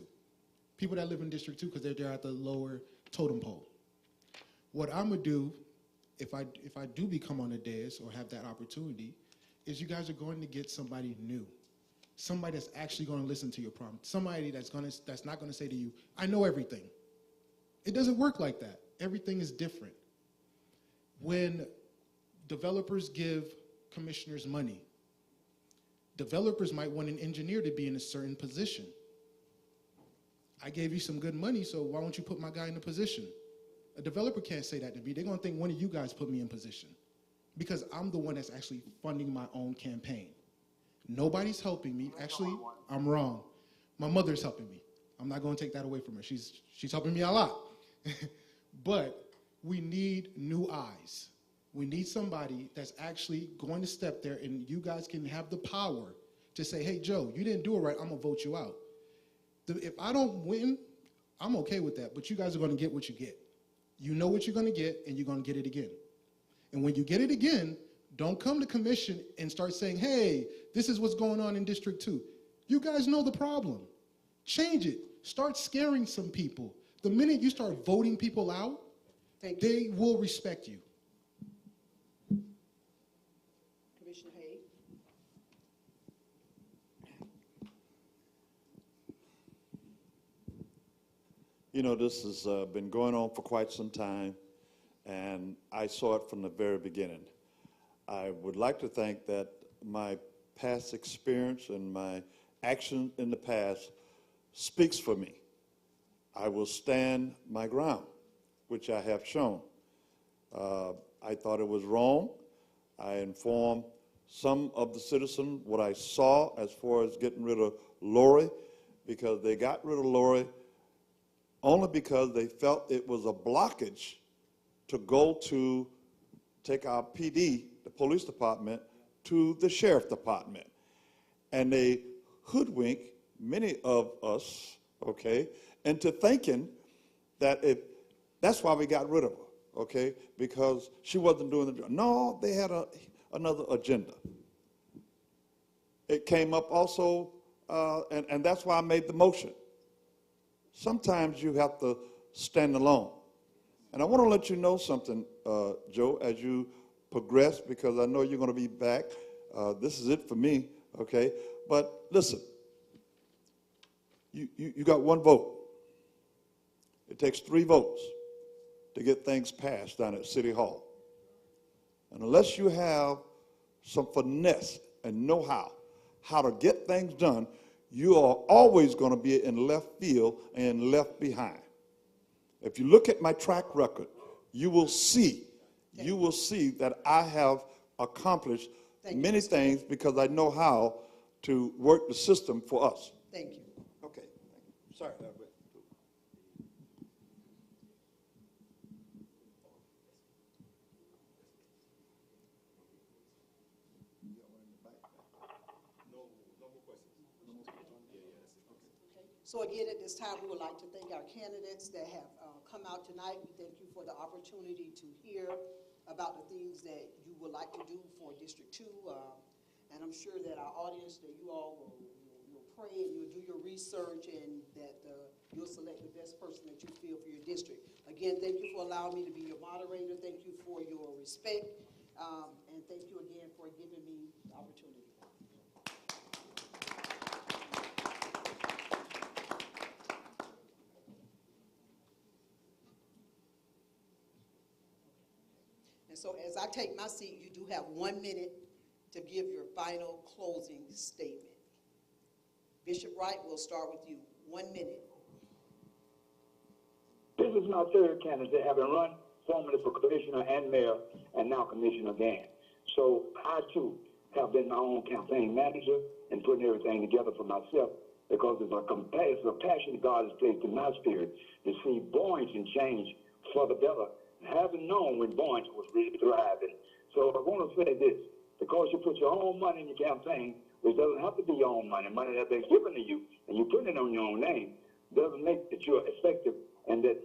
People that live in District 2 because they're at the lower totem pole. What I'm going to do, if I do become on the dais or have that opportunity, is you guys are going to get somebody new. Somebody that's actually going to listen to your problem. Somebody that's not going to say to you, I know everything. It doesn't work like that. Everything is different. When developers give commissioners money, developers might want an engineer to be in a certain position. I gave you some good money, so why don't you put my guy in a position? A developer can't say that to me. They're going to think one of you guys put me in position because I'm the one that's actually funding my own campaign. Nobody's helping me. Actually, I'm wrong. My mother's helping me. I'm not going to take that away from her. She's helping me a lot. But we need new eyes. We need somebody that's actually going to step there, and you guys can have the power to say, hey, Joe, you didn't do it right. I'm going to vote you out. If I don't win, I'm okay with that, but you guys are going to get what you get. You know what you're going to get, and you're going to get it again. And when you get it again, don't come to commission and start saying, hey, this is what's going on in District 2. You guys know the problem. Change it. Start scaring some people. The minute you start voting people out, they will respect you. Commissioner Hay? You know, this has been going on for quite some time, and I saw it from the very beginning. I would like to think that my past experience and my action in the past speaks for me. I will stand my ground, which I have shown. I thought it was wrong. I informed some of the citizens what I saw as far as getting rid of Lori, because they got rid of Lori only because they felt it was a blockage to go to take our PD, the police department, to the sheriff department. And they hoodwink many of us, okay, into thinking that that's why we got rid of her, okay, because she wasn't doing the job. No, they had another agenda. It came up also, and that's why I made the motion. Sometimes you have to stand alone. And I want to let you know something, Joe, as you progress, because I know you're going to be back. This is it for me, okay? But listen, you got one vote. It takes 3 votes to get things passed down at City Hall. And unless you have some finesse and know-how, how to get things done, you are always going to be in left field and left behind. If you look at my track record, you will see that I have accomplished many things because I know how to work the system for us. Thank you. Okay. Sorry. So again, at this time, we would like to thank our candidates that have come out tonight. We thank you for the opportunity to hear about the things that you would like to do for District 2. And I'm sure that our audience, that you all will pray and you'll do your research and that you'll select the best person that you feel for your district. Again, thank you for allowing me to be your moderator. Thank you for your respect. And thank you again for giving me the opportunity. And so as I take my seat, you do have 1 minute to give your final closing statement. Bishop Wright, we'll start with you. 1 minute. This is my third candidate, having run formerly for commissioner and mayor, and now commissioner again. So I, too, have been my own campaign manager and putting everything together for myself because it's a passion God has placed in my spirit to see Boynton change for the better. Having known when Boynton was really thriving. So I want to say this, because you put your own money in your campaign, which doesn't have to be your own money that's been given to you, and you put it on your own name, doesn't make that you're effective and that,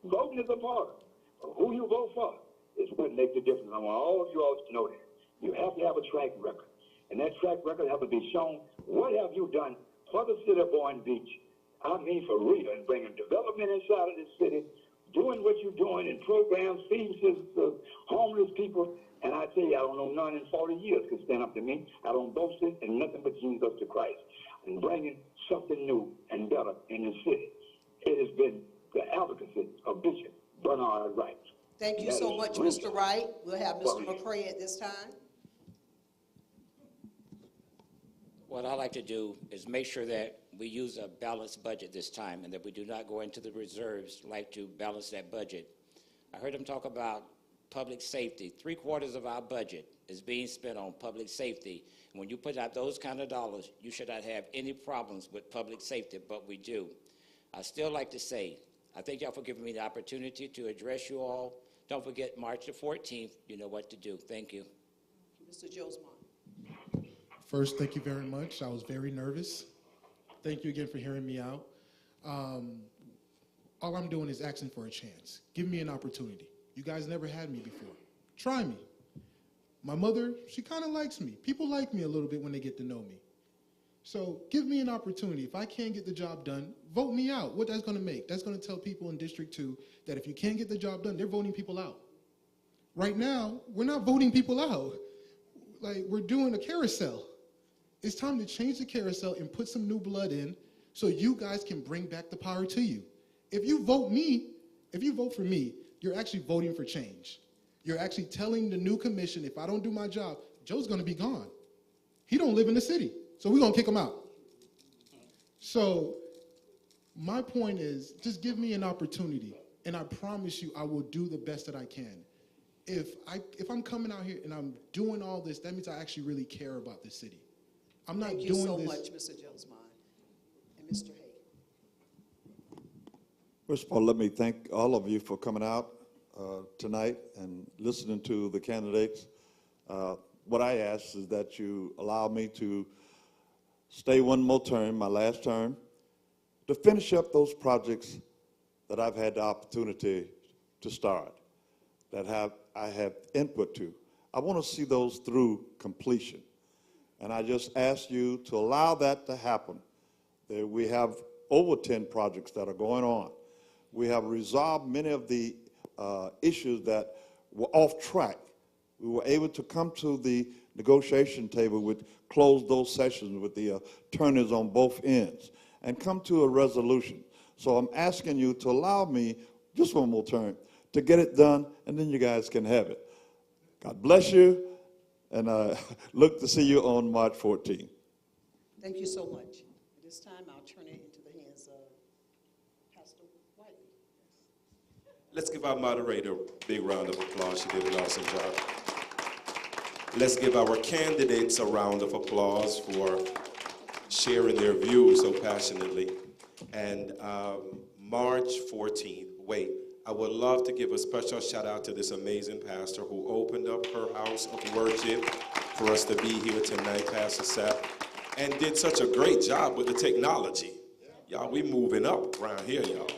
voting is a part. Who you vote for is what makes the difference. I want all of you all to know that. You have to have a track record, and that track record has to be shown. What have you done for the city of Boynton Beach? I mean for real, and bringing development inside of this city, doing what you're doing in programs, feeding homeless people. And I tell you, I don't know none in 40 years can stand up to me. I don't boast it in nothing but Jesus to Christ. And bringing something new and better in the city. It has been the advocacy of Bishop Bernard Wright. Thank you so much, Mr. Wright. We'll have Mr. McCray at this time. What I like to do is make sure that we use a balanced budget this time and that we do not go into the reserves like to balance that budget. I heard him talk about public safety. 3/4 of our budget is being spent on public safety. And when you put out those kind of dollars, you should not have any problems with public safety, but we do. I still like to say, I thank y'all for giving me the opportunity to address you all. Don't forget March the 14th, you know what to do. Thank you. Mr. Josmon. First, thank you very much. I was very nervous. Thank you again for hearing me out. All I'm doing is asking for a chance. Give me an opportunity. You guys never had me before. Try me. My mother, she kind of likes me. People like me a little bit when they get to know me. So give me an opportunity. If I can't get the job done, vote me out. What that's going to make? That's going to tell people in District 2 that if you can't get the job done, they're voting people out. Right now, we're not voting people out. Like, we're doing a carousel. It's time to change the carousel and put some new blood in so you guys can bring back the power to you. If you vote for me, you're actually voting for change. You're actually telling the new commission, if I don't do my job, Joe's going to be gone. He don't live in the city, so we're going to kick him out. So my point is, just give me an opportunity, and I promise you I will do the best that I can. If I'm coming out here and I'm doing all this, that means I actually really care about this city. I'm not doing this. Thank you so much, Mr. Josmon. And Mr. Hay. First of all, let me thank all of you for coming out tonight and listening to the candidates. What I ask is that you allow me to stay one more term, my last term, to finish up those projects that I've had the opportunity to start, that I have input to. I want to see those through completion. And I just ask you to allow that to happen. We have over 10 projects that are going on. We have resolved many of the issues that were off track. We were able to come to the negotiation table with close those sessions with the attorneys on both ends and come to a resolution. So I'm asking you to allow me, just one more term, to get it done, and then you guys can have it. God bless you, and look to see you on March 14th. Thank you so much. At this time, I'll turn it into the hands of Pastor White. Let's give our moderator a big round of applause. She did an awesome job. Let's give our candidates a round of applause for sharing their views so passionately. And March 14th, wait, I would love to give a special shout out to this amazing pastor who opened up her house of worship for us to be here tonight, Pastor Seth, and did such a great job with the technology. Y'all, we moving up around here, y'all.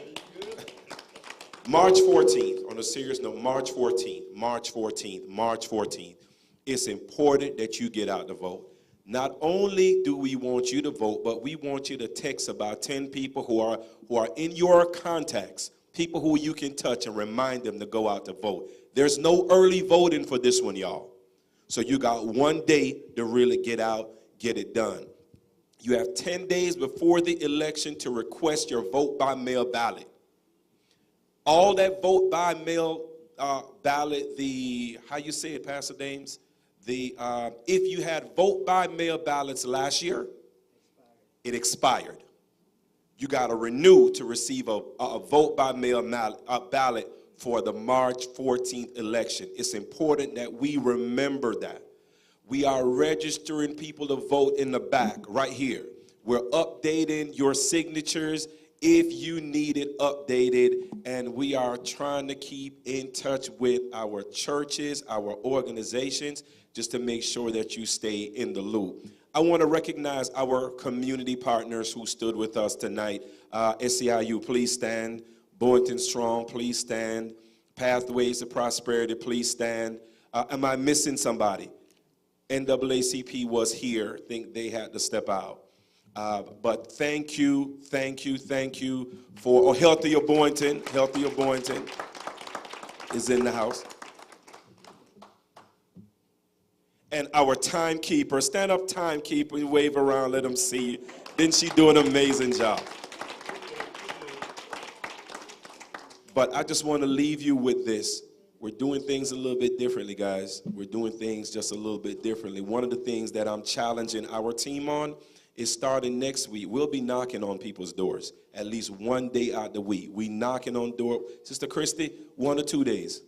March 14th, on a serious note, March 14th. It's important that you get out to vote. Not only do we want you to vote, but we want you to text about 10 people who are in your contacts, people who you can touch, and remind them to go out to vote. There's no early voting for this one, y'all. So you got one day to really get out, get it done. You have 10 days before the election to request your vote by mail ballot. All that vote by mail ballot, how you say it, Pastor Dames? If you had vote by mail ballots last year, it expired. You got to renew to receive a vote by mail ballot for the March 14th election. It's important that we remember that. We are registering people to vote in the back right here. We're updating your signatures if you need it updated, and we are trying to keep in touch with our churches, our organizations, just to make sure that you stay in the loop. I want to recognize our community partners who stood with us tonight. SCIU, please stand. Boynton Strong, please stand. Pathways to Prosperity, please stand. Am I missing somebody? NAACP was here. I think they had to step out. But thank you for Healthier Boynton. Healthier Boynton is in the house. And our timekeeper, stand up timekeeper, wave around, let them see you. Didn't she do an amazing job? But I just want to leave you with this. We're doing things a little bit differently, guys. We're doing things just a little bit differently. One of the things that I'm challenging our team on is starting next week. We'll be knocking on people's doors at least one day out the week. We knocking on door. Sister Christy, 1 or 2 days?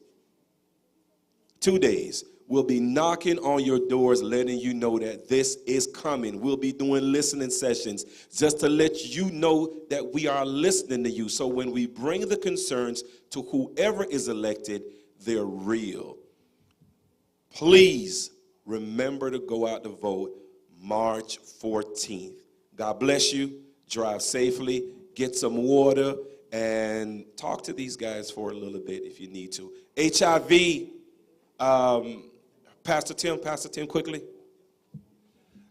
2 days. We'll be knocking on your doors, letting you know that this is coming. We'll be doing listening sessions just to let you know that we are listening to you. So when we bring the concerns to whoever is elected, they're real. Please remember to go out to vote March 14th. God bless you. Drive safely. Get some water and talk to these guys for a little bit if you need to. HIV. Pastor Tim, quickly.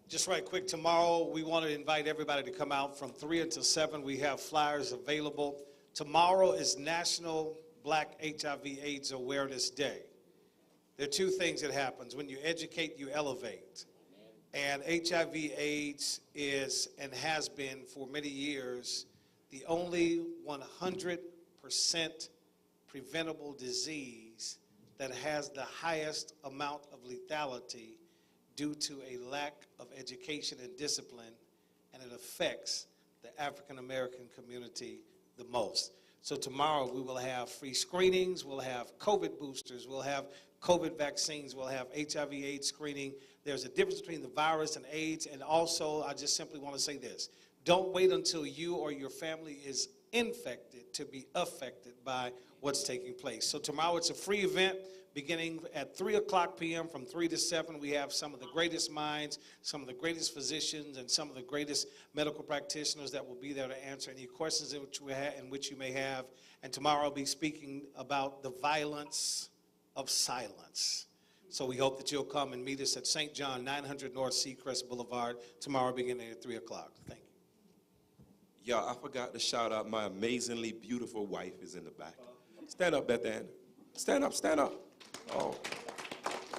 Just right quick, tomorrow we want to invite everybody to come out from 3 until 7. We have flyers available. Tomorrow is National Black HIV/AIDS Awareness Day. There are two things that happens. When you educate, you elevate. And HIV/AIDS is and has been for many years the only 100% preventable disease that has the highest amount of lethality due to a lack of education and discipline, and it affects the African American community the most. So tomorrow we will have free screenings, we'll have COVID boosters, we'll have COVID vaccines, we'll have HIV/AIDS screening. There's a difference between the virus and AIDS, and also I just simply want to say this. Don't wait until you or your family is infected to be affected by what's taking place. So tomorrow it's a free event beginning at 3 o'clock p.m. From 3 to 7. We have some of the greatest minds, some of the greatest physicians, and some of the greatest medical practitioners that will be there to answer any questions in which you may have. And tomorrow I'll be speaking about the violence of silence. So we hope that you'll come and meet us at St. John, 900 North Seacrest Boulevard, tomorrow beginning at 3 o'clock. Thank you. Y'all, I forgot to shout out my amazingly beautiful wife is in the back. Stand up, Beth Ann. Stand up, stand up. Oh,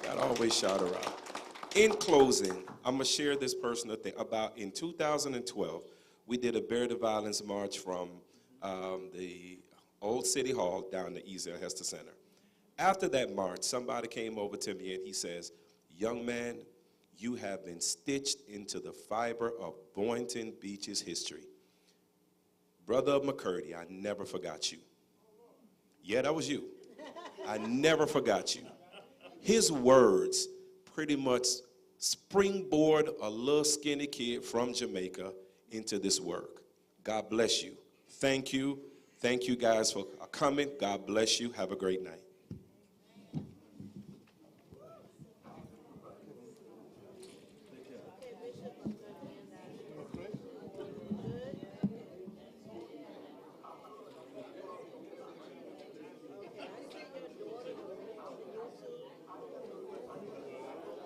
gotta always shout her out. In closing, I'm gonna share this personal thing about in 2012, we did a Bear to Violence march from the old City Hall down to Ezel Hester Center. After that march, somebody came over to me and he says, young man, you have been stitched into the fiber of Boynton Beach's history. Brother of McCurdy, I never forgot you. Yeah, that was you. I never forgot you. His words pretty much springboard a little skinny kid from Jamaica into this work. God bless you. Thank you. Thank you guys for coming. God bless you. Have a great night.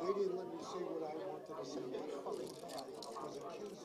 They didn't let me say what I wanted to say. That fucking guy was accused